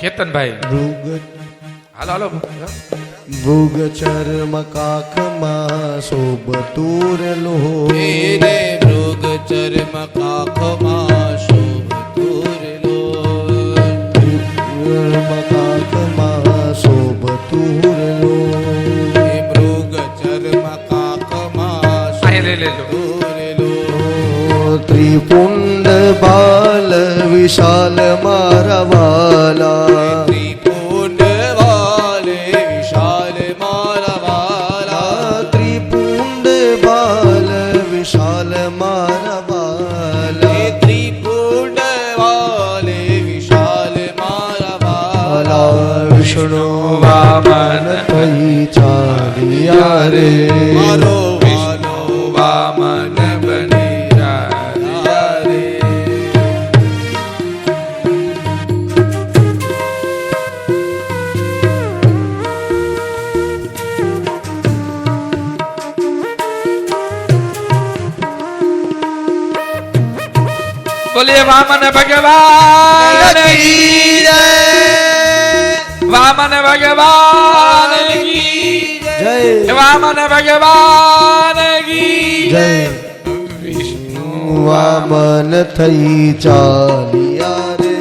S1: કેતનભાઈ
S3: મૃગ
S1: હાલો હાલો
S3: મૃગ ચર્મ કાખમાં શોભતું રે લોહ
S2: હે રે મૃગ ચર્મ કાખમાં શોભતું રે લોહ
S3: ચર્મ કાખમાં શોભતું રે લોહ
S2: હે મૃગ ચર્મ કાખમાં
S1: અહીં લઈ લેજો
S2: શોભતું રે લોહ
S3: ત્રિપુંડ બાલ વિશાલ મારા વાલા
S2: ત્રિપુંડ વાલે વિશાલ મારા વાલા
S3: ત્રિપુંડ બાલ વિશાલ મારા વાલા
S2: હે ત્રિપુંડ વાલે વિશાલ મારા વાલા
S3: વાલા વિષ્ણુ વામન થઈ ચાલ્યા રે
S2: મારો વાલો
S1: વામન બની રહ્યા રે બોલીએ વામન ભગવાન કી જય વામન ભગવાન કી
S3: જય
S1: વામન ભગવાન કી
S3: જય
S1: વિષ્ણુ
S3: વામન થઈ ચાલ્યા રે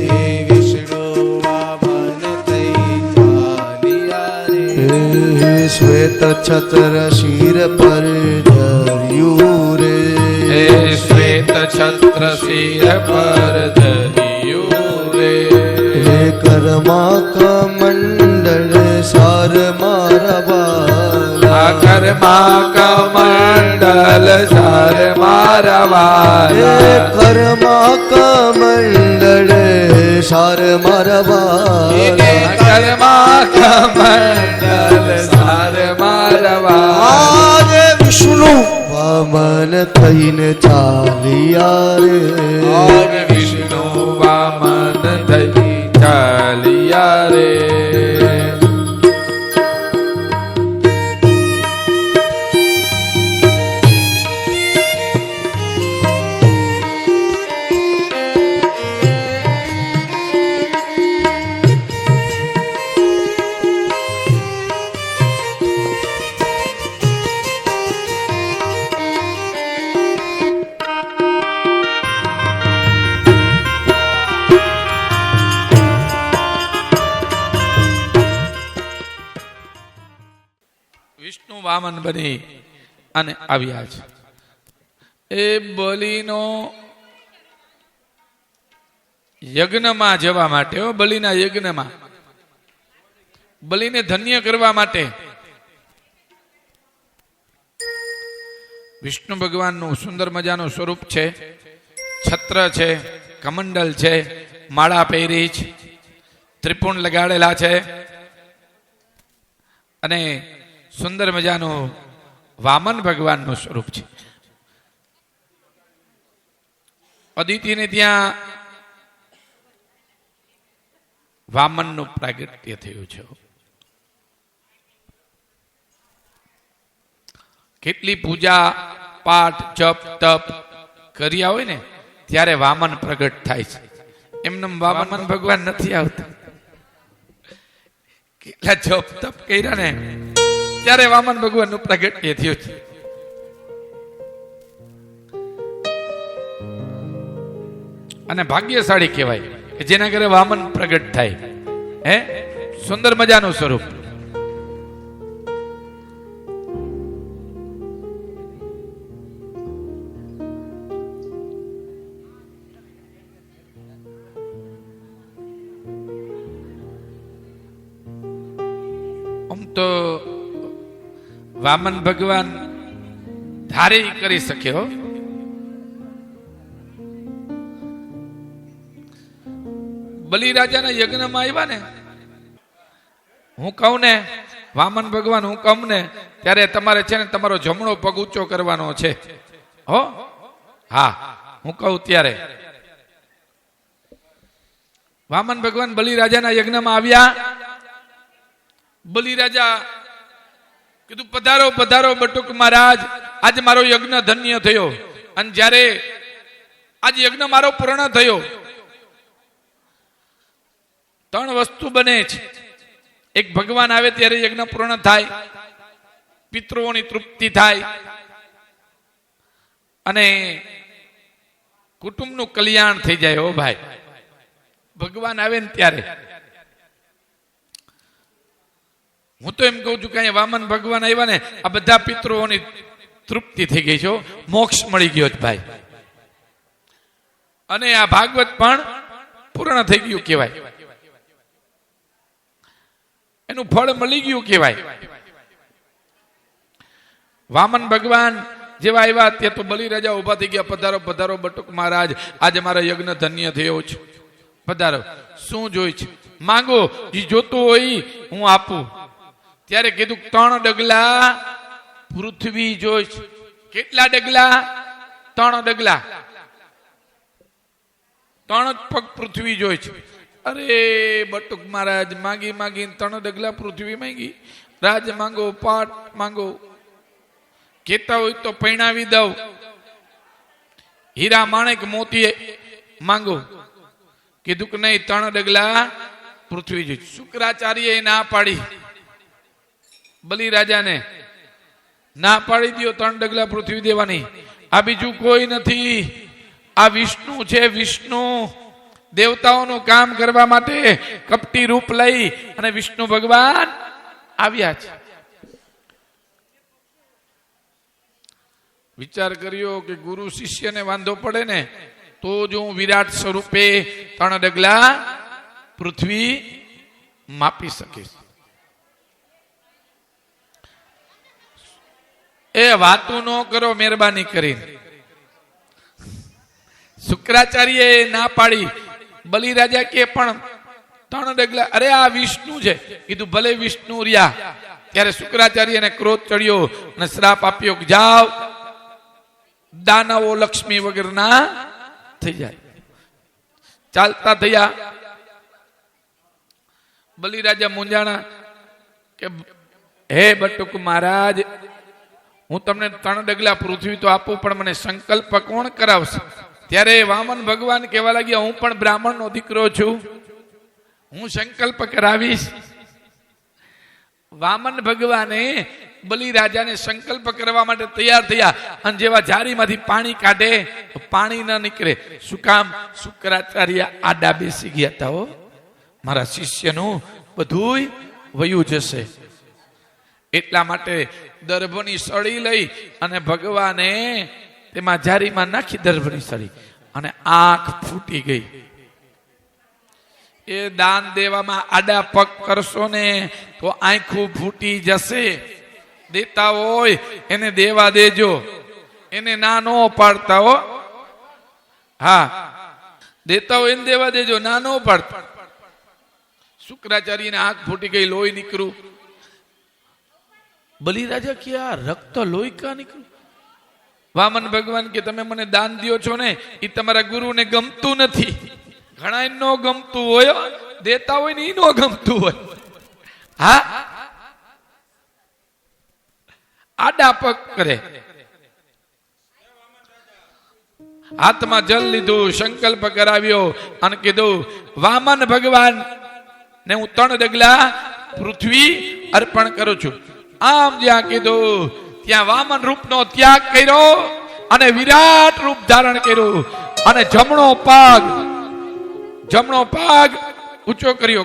S2: હે વિષ્ણુ વામન થઈ ચાલ્યા રે
S3: હે શ્વેત છત્ર શિર પર ધર્યું રે
S1: હે શ્વેત છત્ર શિર પર ધર્યું રે
S3: હે કર્મા કમંડળ સાર મારા બાલા
S1: કર્મા કમંડલ સાર મારા
S3: હે
S1: વાલા
S3: કર્મા કમંડળ સાર મારા બાલા
S1: કર્મા કમંડલ સાર મારા વાલા
S3: આજે વિષ્ણુ વામન થઈને ચાલ્યા રે
S1: ઓમ વિષ્ણુ વામન થઈ ચાલ્યા રે વિષ્ણુ વામન બની અને આવ્યા છે એ બલિનો યજ્ઞમાં જવા માટે બલિના યજ્ઞમાં બલિને ધન્ય કરવા માટે વિષ્ણુ ભગવાનનું સુંદર મજાનું સ્વરૂપ છે છત્ર છે કમંડલ છે માળા પહેરી છે ત્રિપુંડ લગાડેલા છે અને સુંદર મજાનું વામન ભગવાનનું સ્વરૂપ છે અદિતિને ત્યાં વામનનું પ્રાગટ્ય થયું છે કેટલી પૂજા પાઠ જપ તપ કર્યા હોય ને ત્યારે વામન પ્રગટ થાય છે એમને વામન ભગવાન નથી આવતા કેટલા જપ તપ કર્યા ને ત્યારે વામન ભગવાનનું પ્રગટ્ય થયું છે અને ભાગ્યશાળી કહેવાય કે જેના ઘરે વામન પ્રગટ થાય હે સુંદર મજાનું સ્વરૂપ તો વામન ભગવાન ધારે ઈ કરી શકે હો. બલિરાજાના યજ્ઞમાં આવ્યા ને, હું કહું ને વામન ભગવાન હું કહું ને ત્યારે તમારે છે ને તમારો જમણો પગ ઊંચો કરવાનો છે હો. હા હું કહું ત્યારે વામન ભગવાન બલિરાજાના યજ્ઞમાં આવ્યા. બલિરાજા કીધું પધારો પધારો બટુક મહારાજ, આજ મારો યજ્ઞ ધન્ય થયો. અને જ્યારે આજ યજ્ઞ મારો પૂર્ણ થયો, 3 વસ્તુ બને છે. એક ભગવાન આવે ત્યારે યજ્ઞ પૂર્ણ થાય, પિતૃઓની તૃપ્તિ થાય અને કુટુંબનું કલ્યાણ થઈ જાય. હો ભાઈ, ભગવાન આવે ને ત્યારે હું તો એમ કહું છું કે વામન ભગવાન આવ્યા ને આ બધા પિતૃઓની તૃપ્તિ થઈ ગઈ છે, મોક્ષ મળી ગયો છે ભાઈ. અને આ ભાગવત પણ પૂર્ણ થઈ ગયું કહેવાય, એનું ફળ મળી ગયું કહેવાય. વામન ભગવાન જેવા આવ્યા ત્યાં તો બલિરાજા ઉભા થઈ ગયા. પધારો પધારો બટુક મહારાજ, આજે મારા યજ્ઞ ધન્ય થયો છે, પધારો. શું જોઈ છે માંગો, જે જોતું હોય હું આપું. ત્યારે કીધું 3 ડગલા પૃથ્વી જોઈ છે. કેટલા ડગલા? 3 ડગલા, 3 જ પગ પૃથ્વી જોઈ છે. અરે બટુક મહારાજ માંગી માંગીને 3 ડગલા પૃથ્વી માંગી. રાજ માંગો, પાટ માંગો, કેતા હોય તો પૈણાવી દઉં, હીરા માણેક મોતી માંગો. કીધું કે નહીં, 3 ડગલા પૃથ્વી જોઈ. શુક્રાચાર્ય ના પાડી, બલિરાજાને ના પાડી દો 3 ડગલા પૃથ્વી દેવાની. આ બીજું કોઈ નથી, આ વિષ્ણુ છે. વિષ્ણુ દેવતાઓનું કામ કરવા માટે કપટી રૂપ લઈ અને વિષ્ણુ ભગવાન આવ્યા છે. વિચાર કર્યો કે ગુરુ શિષ્યને વાંધો પડે ને તો જો હું વિરાટ સ્વરૂપે 3 ડગલા પૃથ્વી માપી શકીશ. એ વાતું ન કરો મહેરબાની કરીને. શુક્રાચાર્ય ના પાડી. બલિરાજા કે પણ 3 ડગલા, અરે આ વિષ્ણુ છે. કીધું ભલે વિષ્ણુ રહ્યા. ત્યારે શુક્રાચાર્યને ક્રોધ ચડ્યો અને શ્રાપ આપ્યો કે જાઓ, દાનવો લક્ષ્મી વગરના થઈ જાય. ચાલતા થયા. બલિરાજા મૂંઝાણા કે હે બટુક મહારાજ, હું તમને 3 ડગલા પૃથ્વી તો આપું, પણ મને સંકલ્પ કોણ કરાવશે? ત્યારે વામન ભગવાન કહેવા લાગ્યા, હું પણ બ્રાહ્મણનો દીકરો છું, હું સંકલ્પ કરાવીશ. વામન ભગવાને બલિરાજાને સંકલ્પ કરવા માટે તૈયાર થયા. અને જેવા જારીમાંથી પાણી કાઢે તો પાણી ન નીકળે. શું કામ? શુક્રાચાર્ય આડા બેસી ગયા હતા. હો, મારા શિષ્યનું બધું વયું જશે એટલા માટે દર્ભની સળી લઈ અને ભગવાને તેમાં જારીમાં નાખી દર્ભની સળી, અને આંખ ફૂટી ગઈ. એ દાન દેવામાં આડા પગ કરશો ને તો આંખું ફૂટી જશે. દેતા હોય એને દેવા દેજો, એને ના નો પાડતા. હો હા, દેતા હોય એને દેવા દેજો, ના નો પાડતા. શુક્રાચાર્યને આંખ ફૂટી ગઈ, લોહી નીકળ્યું. બલિરાજા કે આ રક્ત લોહી કા નીકળ્યું? વામન ભગવાન કે તમે મને દાન દો છો ને એ તમારા ગુરુને ગમતું નથી. ઘણા નો ગમતું હોય, દેતા હોય ને એ નો ગમતું હોય. હા, આડા પગ કરે. હાથમાં જલ લીધું, સંકલ્પ કરાવ્યો અને કીધું વામન ભગવાન ને હું 3 ડગલા પૃથ્વી અર્પણ કરું છું. આમ જ્યાં કીધું ત્યાં વામન રૂપનો ત્યાગ કર્યો અને વિરાટ રૂપ ધારણ કર્યું અને જમણો પગ ઊંચો કર્યો.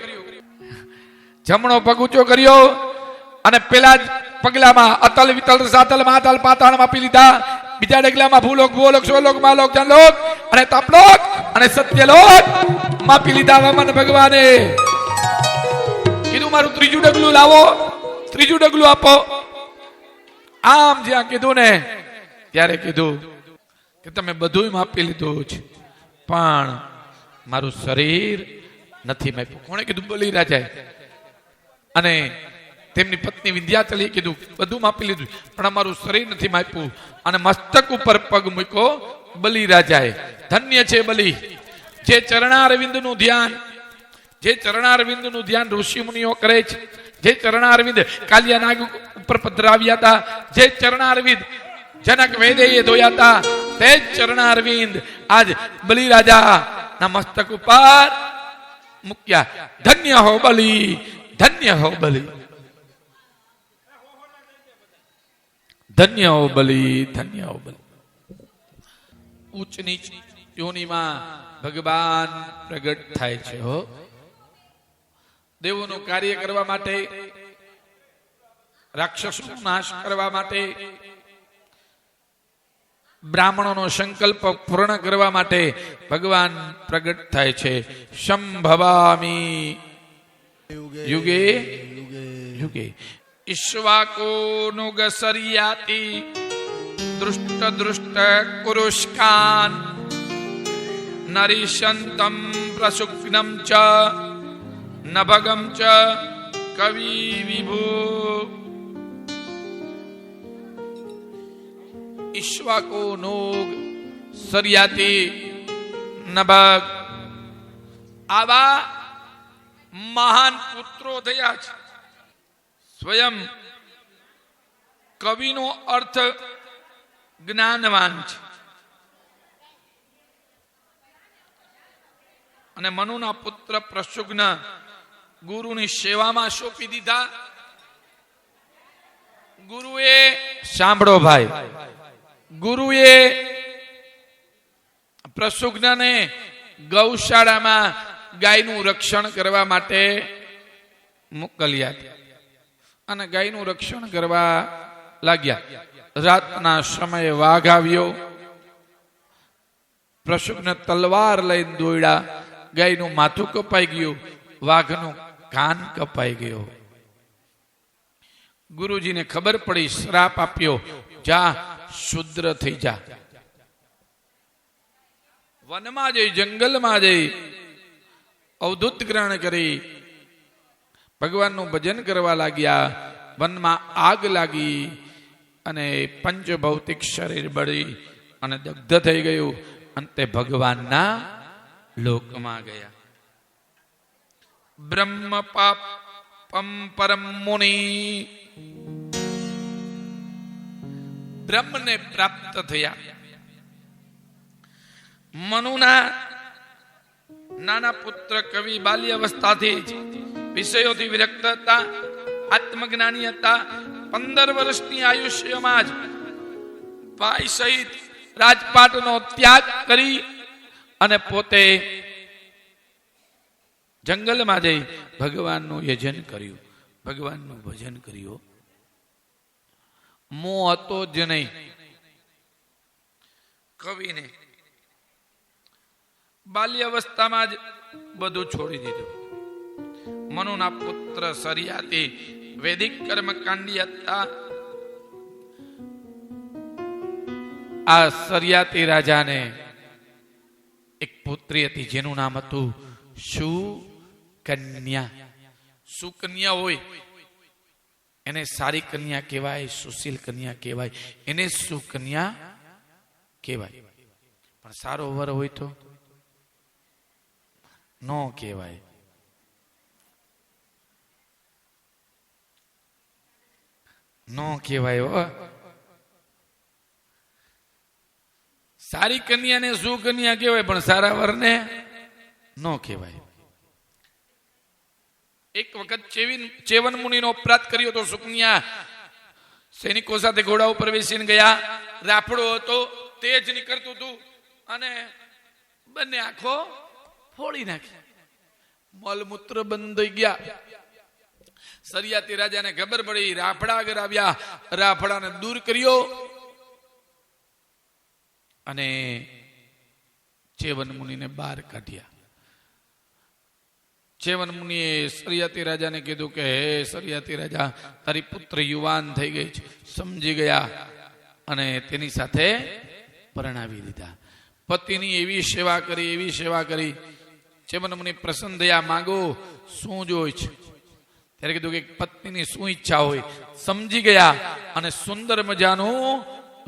S1: જમણો પગ ઊંચો કર્યો અને પેલા જ પગલામાં અતલ વિતલ સાતલ માતલ પાતાળ માપી લીધા. બીજા ડગલામાં ભૂલોક ભૂલોક સોલોક માલોક જનલોક અને તપલોક અને સત્યલોક માપી લીધા. વામન ભગવાને કીધું મારું 3જું ડગલું લાવો. ત્રીજું ડગલું આપો. આમ જ્યાં કીધું ને ત્યારે કીધું કે તમે બધું માપી લીધું છે, પણ મારું શરીર નથી માપ્યું. કોણે કીધું? બલિરાજાએ. અને તેમની પત્ની વિંધ્યાચલીએ કીધું બધું માપી લીધું પણ અમારું શરીર નથી માપ્યું. અને મસ્તક ઉપર પગ મૂક્યો બલિરાજાએ. ધન્ય છે બલિ, જે ચરણારવિંદનું ધ્યાન, જે ચરણારવિંદનું ધ્યાન ઋષિ મુનિઓ કરે છે, જે ચરણારવિંદ કાલિયા નાગ ઉપર પધરાવ્યા હતા, જે ચરણારવિંદ જનક વેદેએ ધોયા હતા, તે જ ચરણારવિંદ આજ બલિરાજા ના મસ્તક ઉપર મૂક્યા. ધન્ય હો બલિ, ધન્ય હો બલિ, ધન્ય હો બલિ, ધન્ય હો બલિ. ઉચ્ચ નીચ યોનિમાં ભગવાન પ્રગટ થાય છે. હો, દેવોનું કાર્ય કરવા માટે, રાક્ષસોનો નાશ કરવા માટે, બ્રાહ્મણોનો સંકલ્પ પૂર્ણ કરવા માટે ભગવાન પ્રગટ થાય છે. સંભવામી યુગે યુગે ઈશ્વાકો નુગ સરિયાતિ દૃષ્ટ દૃષ્ટ કુરુષ્કાન નરિશંતમ પ્રસુગ્નમ ચ નભગમ ચ કવિ વિભુ. ઈશ્વાકો નોગ સરિયાતિ નભગ, આવા મહાન પુત્રો થયા છે. સ્વયં કવિનો અર્થ જ્ઞાનવાન છે. અને મનુના પુત્ર પ્રસુગ્ન ગુરુની સેવામાં સોંપી દીધા. ગુરુએ, સાંભળો ભાઈ, ગુરુએ પ્રસુગ્નને ગૌશાળામાં ગાયનું રક્ષણ કરવા માટે મોકલ્યા અને ગાયનું રક્ષણ કરવા લાગ્યા. રાતના સમયે વાઘ આવ્યો. પ્રસુગ્ન તલવાર લઈને દોડ્યા. ગાયનું માથું કપાઈ ગયું, વાઘનું કાન કપાઈ ગયો. ગુરુજીને ખબર પડી, શ્રાપ આપ્યો, જા શુદ્ર થઈ જા. વનમાં જઈ, જંગલમાં જઈ અવધૂત ગ્રહણ કરી ભગવાનનું ભજન કરવા લાગ્યા. વનમાં આગ લાગી અને પંચભૌતિક શરીર બળી અને દગ્ધ થઈ ગયું. અંતે ભગવાનના લોકમાં ગયા. બ્રહ્મ પાપમ પરમ મુનિ, બ્રહ્મને પ્રાપ્ત થયા. મનુના નાના પુત્ર કવિ બાલ્યાવસ્થાથી જ વિષયોથી વિરક્ત હતા, આત્મજ્ઞાની હતા. 15 વર્ષની આયુષ્યમાં જ ભાઈ સહિત રાજપાટનો ત્યાગ કરી અને પોતે જંગલમાં જઈ ભગવાનનું યજન કર્યું, ભગવાનનું ભજન કર્યું. મોહ હતો જ નહીં કવિને. બાલ્યાવસ્થામાં જ બધું છોડી દીધું. મનુના પુત્ર સરિયાતી વૈદિક કર્મકાંડી હતા. આ સરિયાતી રાજાને એક પુત્રી હતી જેનું નામ હતું સુકન્યા. સુકન્યા હોય એને સારી કન્યા કહેવાય, સુશીલ કન્યા કહેવાય, એને સુકન્યા કહેવાય. પણ સારો વર હોય તો નો કહેવાય. નો કહેવાય. સારી કન્યાને સુકન્યા કહેવાય પણ સારા વરને નો કહેવાય. એક વખત ચેવન મુનિનો અપરાધ કર્યો તો સુકન્યા સૈનિકો સાથે ઘોડા ઉપર બેસીને ગયા. રાફડો હતો, તેજ નીકળતું હતું અને બંને આંખો ફોડી નાખી. મલમૂત્ર બંધ થઈ ગયા. સરિયાતી રાજાને ખબર પડી. રાફડા આગળ આવ્યા, રાફડાને દૂર કર્યો અને ચેવન મુનિને બહાર કાઢ્યા. ચેવન મુનિએ સરિયાતી રાજાને કીધું કે હે સરિયાતી રાજા, તારી પુત્ર યુવાન થઈ ગઈ છે. સમજી ગયા અને તેની સાથે પરણાવી દીધા. પતિની એવી સેવા કરી. ચેવન મુનિ પ્રસન્ન થયા. માંગો શું જોઈ છે? ત્યારે કીધું કે પત્નીની શું ઈચ્છા હોય. સમજી ગયા અને સુંદર મજાનું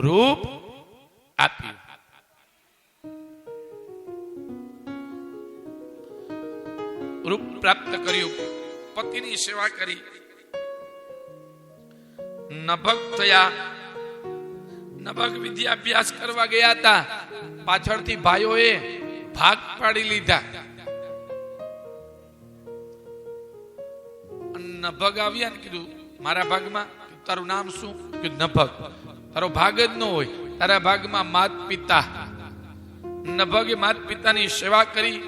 S1: રૂપ આપ્યું. રૂપ પ્રાપ્ત કર્યું. પતિની સેવા કરી. નભગ થયા. નભગ વિદ્યાભ્યાસ કરવા ગયા હતા. પાછળથી ભાઈઓએ ભાગ પાડી લીધા. નભગ આવ્યા ને કીધું મારા ભાગમાં. તારું નામ શું? કીધું નભગ. તારો ભાગ જ ન હોય, તારા ભાગમાં માત પિતા. નભગે માત પિતાની સેવા કરી.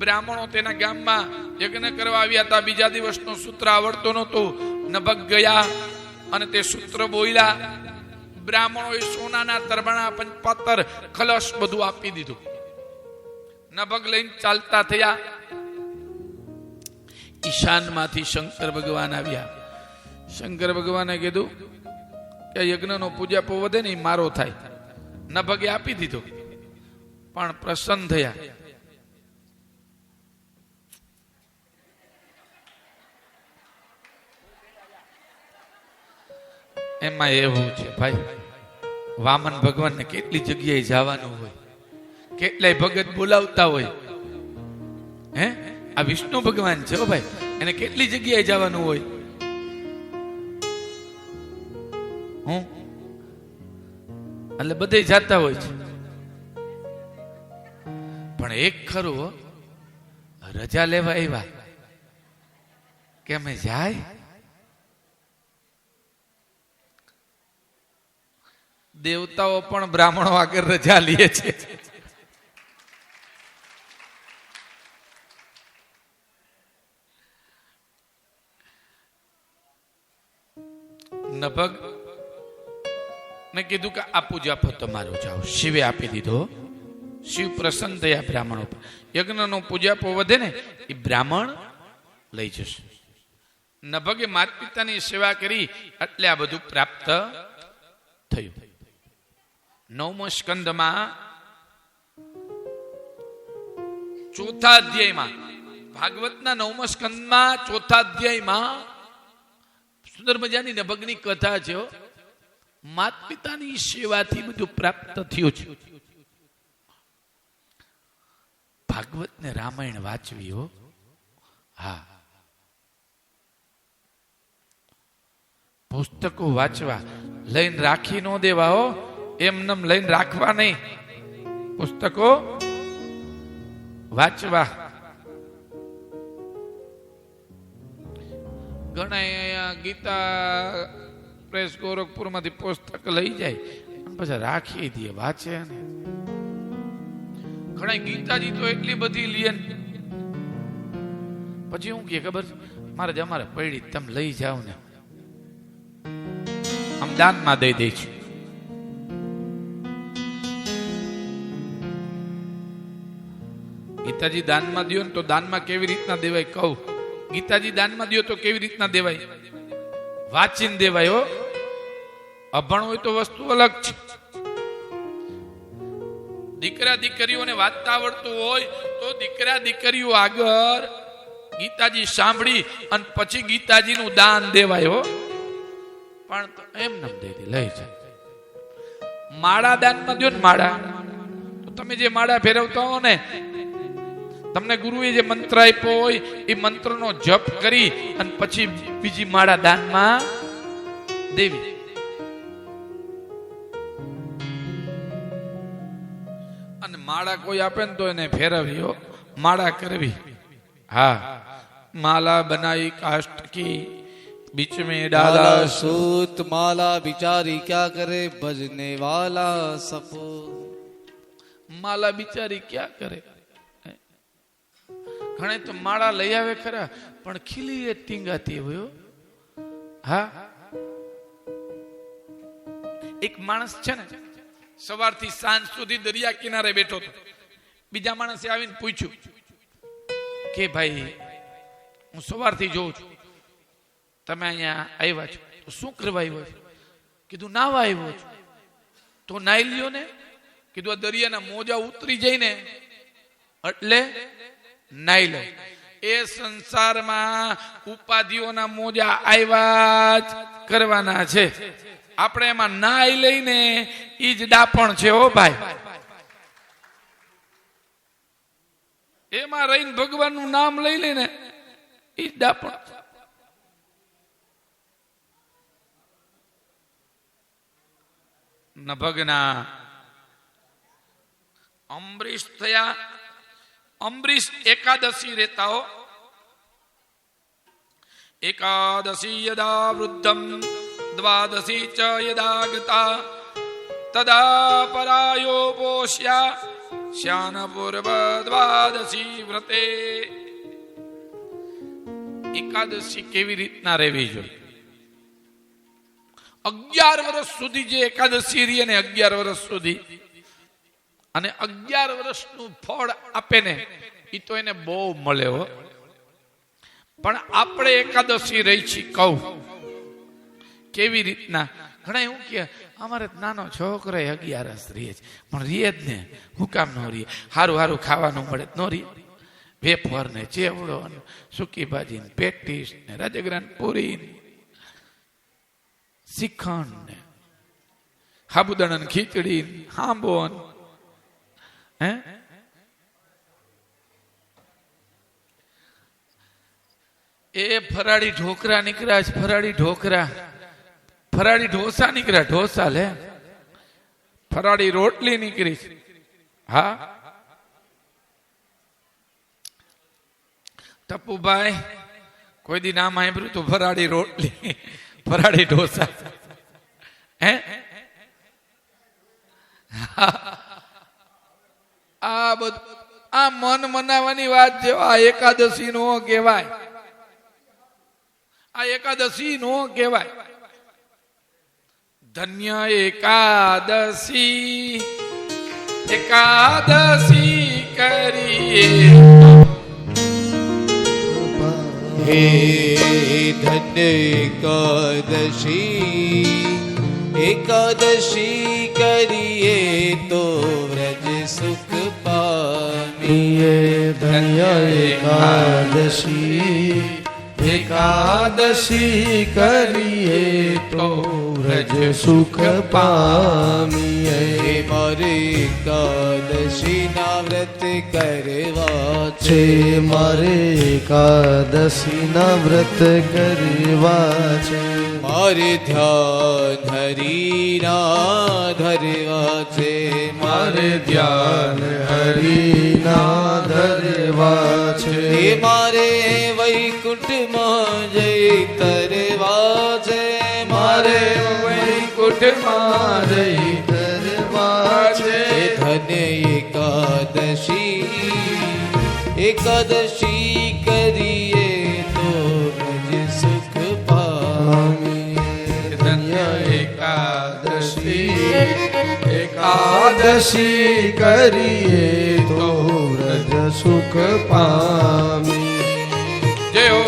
S1: બ્રાહ્મણો તેના ગામમાં યજ્ઞ કરવા આવ્યા હતા. બીજા દિવસનું સૂત્ર આવડતો નહોતું. નભગ ગયા અને તે સૂત્ર બોલ્યા. બ્રાહ્મણોએ સોનાના તરબાણા, પંચપાતર, કલશ બધું આપી દીધું. નભગ લઈને ચાલતા થયા. ઈશાનમાંથી શંકર ભગવાન આવ્યા. શંકર ભગવાને કીધું કે યજ્ઞનો પૂજાપો વધે ને મારો થાય. નભગે આપી દીધો પણ પ્રસન્ન થયા. એમાં એવું છે ભાઈ, વામન ભગવાનને કેટલી જગ્યાએ જવાનું હોય, કેટલાય ભગત બોલાવતા હોય. હે, આ વિષ્ણુ ભગવાન છે ભાઈ, એને કેટલી જગ્યાએ જવાનું હોય. હું એટલે બધે જાતા હોય છે. પણ એક ખરું, રજા લેવા આવ્યા કે અમે જાય. દેવતાઓ પણ બ્રાહ્મણો આગળ રજા લે છે. નભગ ને કીધું કે આ પૂજાપો તમારો જાઓ. શિવે આપી દીધો. શિવ પ્રસન્ન થયા બ્રાહ્મણો પર. યજ્ઞનો પૂજાપો વધે ને એ બ્રાહ્મણ લઈ જશે. નભગે માતા પિતાની સેવા કરી એટલે આ બધું પ્રાપ્ત થયું. 9મો સ્કંદમાં 4થા અધ્યાયમાં, ભાગવતના 9મા સ્કંદમાં 4થા અધ્યાયમાં સુંદર મજાની નભગની કથા છે. માતા પિતાની સેવાથી બધું પ્રાપ્ત થયું છે. ભાગવત ને રામાયણ વાંચવી હો. હા, પુસ્તકો વાંચવા, લઈને રાખી ન દેવા હો. એમનેમ લઈને રાખવા નહીં, પુસ્તકો વાંચવા. ઘણા ગીતા પ્રેસ ગોરખપુર માંથી પુસ્તક લઈ જાય પછી રાખી દે, વાંચે ને. ઘણા ગીતાજી તો એટલી બધી લે પછી હું કે ખબર, મારે જ અમારે પડી, તમે લઈ જાઓ ને, આમ દાનમાં દઈ દે છે. ગીતાજી દાનમાં દો ને તો દાનમાં કેવી રીતના દેવાય કહું. ગીતાજી દાનમાં દો તો કેવી રીતના દેવાય? વાંચીને દેવાય હો. અભણ હોય તો વસ્તુ અલગ છે. દીકરા દીકરીઓને વાંચતા આવડતું હોય તો દીકરા દીકરીઓ આગળ ગીતાજી સાંભળી અને પછી ગીતાજીનું દાન દેવાય હો. પણ એમ નમ દે લઈ જાય. માળા દાનમાં દો ને, માળા તો તમે જે માળા ફેરવતા હો ને, તમને ગુરુએ જે મંત્ર આપ્યો હોય એ મંત્રનો જપ કરી અને પછી બીજી માળા દાનમાં દેવી. અને માળા કોઈ આપે ને તો એને ફેરવી હો, માળા કરવી. હા, માલા બનાઈ કાષ્ટ કી बीच में डाला
S2: सूत माला बिचारी क्या करे भजने वाला सपो.
S1: माला बिचारी क्या करे. ઘણે તો માળા લઈ આવે ખરા પણ ખીલી એ ટીંગાતી હોય. હા, એક માણસ છે ને સવારથી સાંજ સુધી દરિયા કિનારે બેઠો હતો. બીજા માણસે આવીને પૂછ્યું કે ભાઈ હું સવારથી જોઉં છું તમે અહીંયા આવ્યા છો, તો શું કરવા આવ્યો છો? કીધું નાવા આવ્યો છું. તો નાઈ લ્યો ને. કીધું આ દરિયાના મોજા ઉતરી જાય ને એટલે નાઈ લો. એ સંસારમાં ઉપાધિઓના મોજા આવ્યા જ કરવાના છે. આપણે એમાં નાઈ લઈને ઈ જ ડાપણ છે. હો ભાઈ, એમાં રહીને ભગવાનનું નામ લઈ લઈને ઈ જ ડાપણ. નભગના અંબરીશ થયા. અંબરીશ એકાદશી રહેતા હો. એકાદશી યદા વૃદ્ધમ દ્વાદશી ચ યદા ગતા તદા પરાયો પોષ્યા શ્યાન પૂર્વ દ્વાદશી વ્રતે. એકાદશી કેવી રીતના રહેવી જોઈએ? 11 વર્ષ સુધી જે એકાદશી રહી ને 11 વર્ષ સુધી, અને 11 વર્ષનું ફળ આપે ને એ તો એને બહુ મળે હો. પણ આપણે એકાદશી રહી છીએ, કહું કેવી રીતના? ઘણા એવું કે અમારે નાનો છોકરો 11 રહે છે, પણ રીએ જ ને. હું કામ ન રીએ? સારું સારું ખાવાનું મળે ન રીએ? વેફર ને ચેવડો ને સૂકી ભાજી ને પેટીસ ને રાજગરા પૂરી ને શ્રીખંડ ને સાબુદાણા ને ખીચડી ને હાંબો ને હે એ ફરાળી ઢોકરા નીકળ્યા છે. ફરાળી ઢોકરા, ફરાળી ઢોસા નીકળ્યા. ઢોસા લે. ફરાળી રોટલી નીકળી છે. હા ટપુભાઈ, કોઈ દી નામ સાંભળ્યું તો ફરાળી રોટલી, ફરાળી ઢોસા હે? આ બધું આ મન મનાવાની વાત છે. આ એકાદશી નો કહેવાય. આ એકાદશી નો કહેવાય. ધન્ય એકાદશી, એકાદશી કરીએ
S2: હે ધન્ય એકાદશી, એકાદશી કરીએ તો વ્રજ સુખ પામીએ.
S3: ધન્ય એકાદશી, એકાદશી કરીએ તો વ્રજ સુખ પામીએ.
S2: મારે એકાદશી ના વ્રત કરવા
S3: છે, મારે એકાદશી ના વ્રત કરવા છે.
S2: મારે ધ્યાન હરિના ધરવા છે,
S3: મારે ધ્યાન હરિના ધરવા છે.
S2: મારે વૈકુંઠમાં જઈ તરવા છે,
S3: મારે વૈકુંઠમાં જઈ ધરવા છે.
S2: ધન્ય એકાદશી, એકાદશી કરીએ તો વ્રજ સુખ પામીએ.
S3: ધન્ય એકાદશી, એકાદશી કરીએ તો વ્રજ સુખ પામીએ.
S1: જય હો.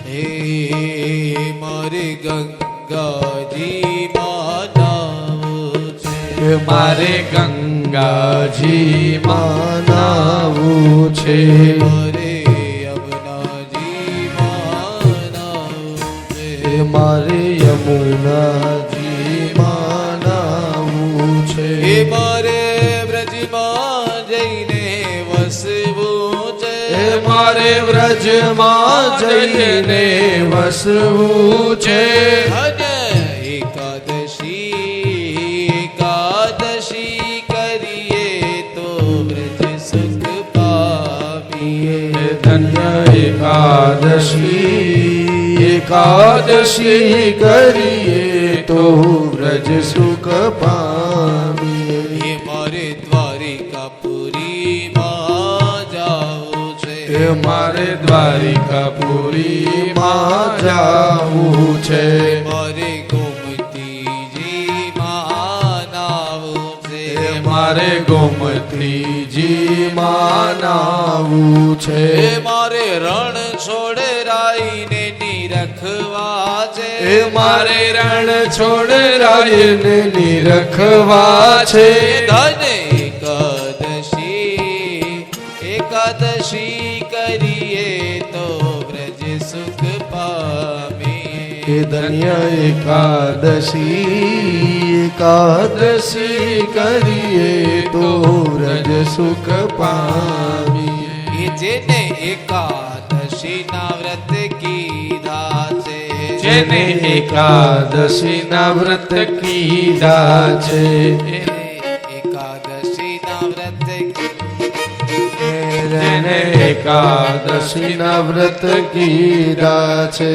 S2: હે મારે ગંગાજી માનાવું છે,
S3: મારે ગંગાજી માનાવું છે.
S2: મારે યમુનાજી માનાવું છે,
S3: મારે યમુનાજી માનાવું છે.
S2: મારે વ્રજમાં જઈને વસવું છે,
S3: મારે વ્રજમાં જઈને વસવું છે.
S2: ધન્ય એકાદશી, એકાદશી કરીએ તો વ્રજ સુખ પામીએ.
S3: ધન્ય એકાદશી, એકાદશી કરીએ તો વ્રજ સુખ પામીએ.
S2: મારે દ્વારિકાપુરીમાં જાવું છે,
S3: મારે દ્વારિકાપુરીમાં જાવું છે.
S2: મારે ગોમતીજીમાં
S3: ગોમતીજી માનાવું છે
S2: એ મારે રણ છોડ રાઈને નિરખવા છે
S3: એ મારે રણ છોડ રાયને નિરખવા છે
S2: ધન એકાદશી કરીએ તો વ્રજ સુખ પામીએ
S3: એ ધન્ય એકાદશી કરીએ તો વ્રજ સુખ પામીએ
S2: એ જેને એકાદશી ના વ્રત કીધા છે
S3: જેને એકાદશી ના વ્રત કીધા છે
S2: એકાદશી ના વ્રત
S3: જેને એકાદશી ના વ્રત કીધા છે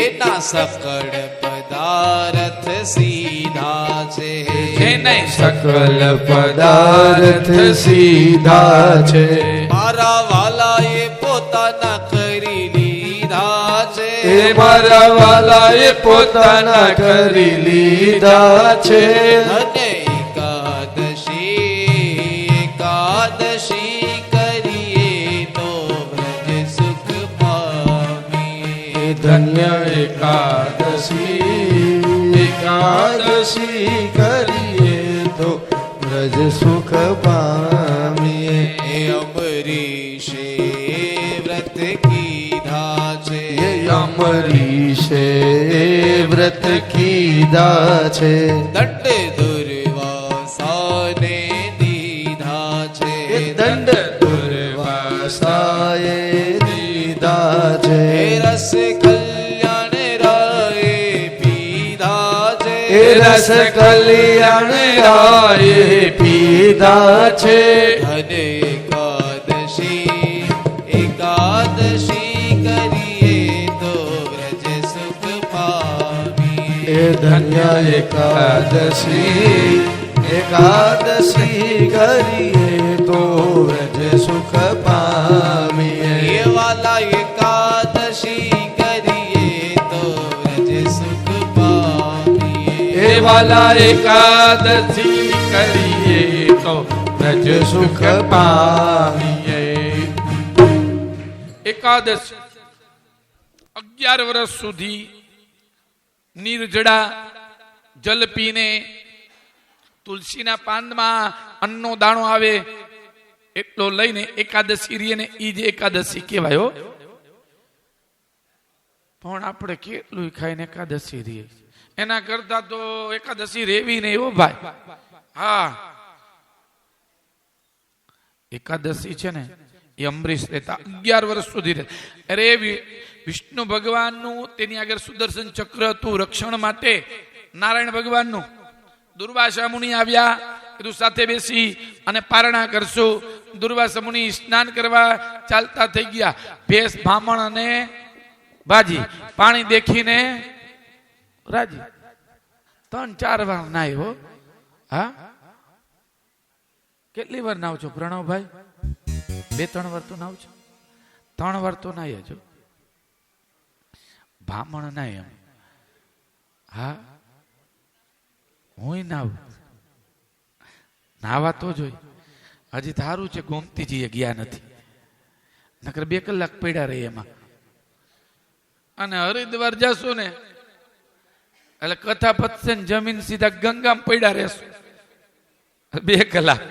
S2: એના સકળ પદાર્થ સીધા છે
S3: જેને સકલ પદાર્થ સીધા છે
S2: મારા વાલા એ પોતાના કરી લીધા છે
S3: એ મારા વાલા એ પોતાના કરી લીધા છે
S2: અને એકાદશી કરીએ તો વ્રજ સુખ પામીએ
S3: ધન્ય એકાદશી કરીએ તો વ્રજ સુખ પામીએ
S2: એ અમરીશે વ્રત કીધા છે
S3: એ અમરીશે વ્રત કીધા છે
S2: દંડ દુર્વાસાને દીધા છે
S3: દંડ દુર્વાસાએ દીધા છે
S2: રસ કલ્યાણ રાય પીધા છે
S3: રસ કલ્યાણ રાય પીધા છે
S2: અને એકાદશી કરીએ તો વ્રજ સુખ પામીએ
S3: એ ધન્ય એકાદશી કરીએ તો વ્રજ સુખ પામીએ
S2: એ વાલા એકાદશી કરીએ તો વ્રજ સુખ પામીએ
S3: એ વાલા એકાદશી કરીએ તો વ્રજ સુખ પામીએ
S1: એકાદશ 11 વર્ષ સુધી નિર્જળા જલ પીને તુલસીના પાનમાં અન્નનો દાણો આવે એટલો લઈને એકાદશી રીએ ને ઈ જ એકાદશી કહેવાય હો. પણ આપણે કેટલું ખાઈને એકાદશી રીએ એના કરતા તો એકાદશી રેવી નહીં હો ભાઈ. હા, એકાદશી છે ને એ અમરીશ રહેતા 11 વર્ષ સુધી રહે. અરે વિષ્ણુ ભગવાનનું તેની આગળ સુદર્શન ચક્ર હતું રક્ષણ માટે. નારાયણ ભગવાનનું દુર્વાસા મુનિ આવ્યા, કીધું સાથે બેસી અને પારણા કરશું. દુર્વાસા મુનિ સ્નાન કરવા ચાલતા થઈ ગયા. ભેસ ભામણ અને ભાજી પાણી દેખીને રાજી. 3-4 વાર નાહ્યો. હા, કેટલી વાર નાવ છો પ્રણવભાઈ? 2-3 વાર તો નાવ છો. 3 વાર તો નાહ્યા છો. ભામણ નાય એમ. હા, હું નાવ નાવા તો જોઈ. હજી તારું છે ગોમતીજી ગયા નથી, નકર 2 કલાક પડ્યા રહી એમાં. અને હરિદ્વાર જશો ને એટલે કથા પતશે ને જમીન સીધા ગંગામાં પડ્યા રહેશું 2 કલાક.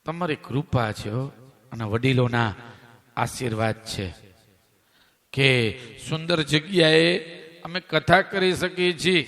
S1: તમારી કૃપા છે અને વડીલોના આશીર્વાદ છે કે સુંદર જગ્યાએ અમે કથા કરી શકીએ છીએ.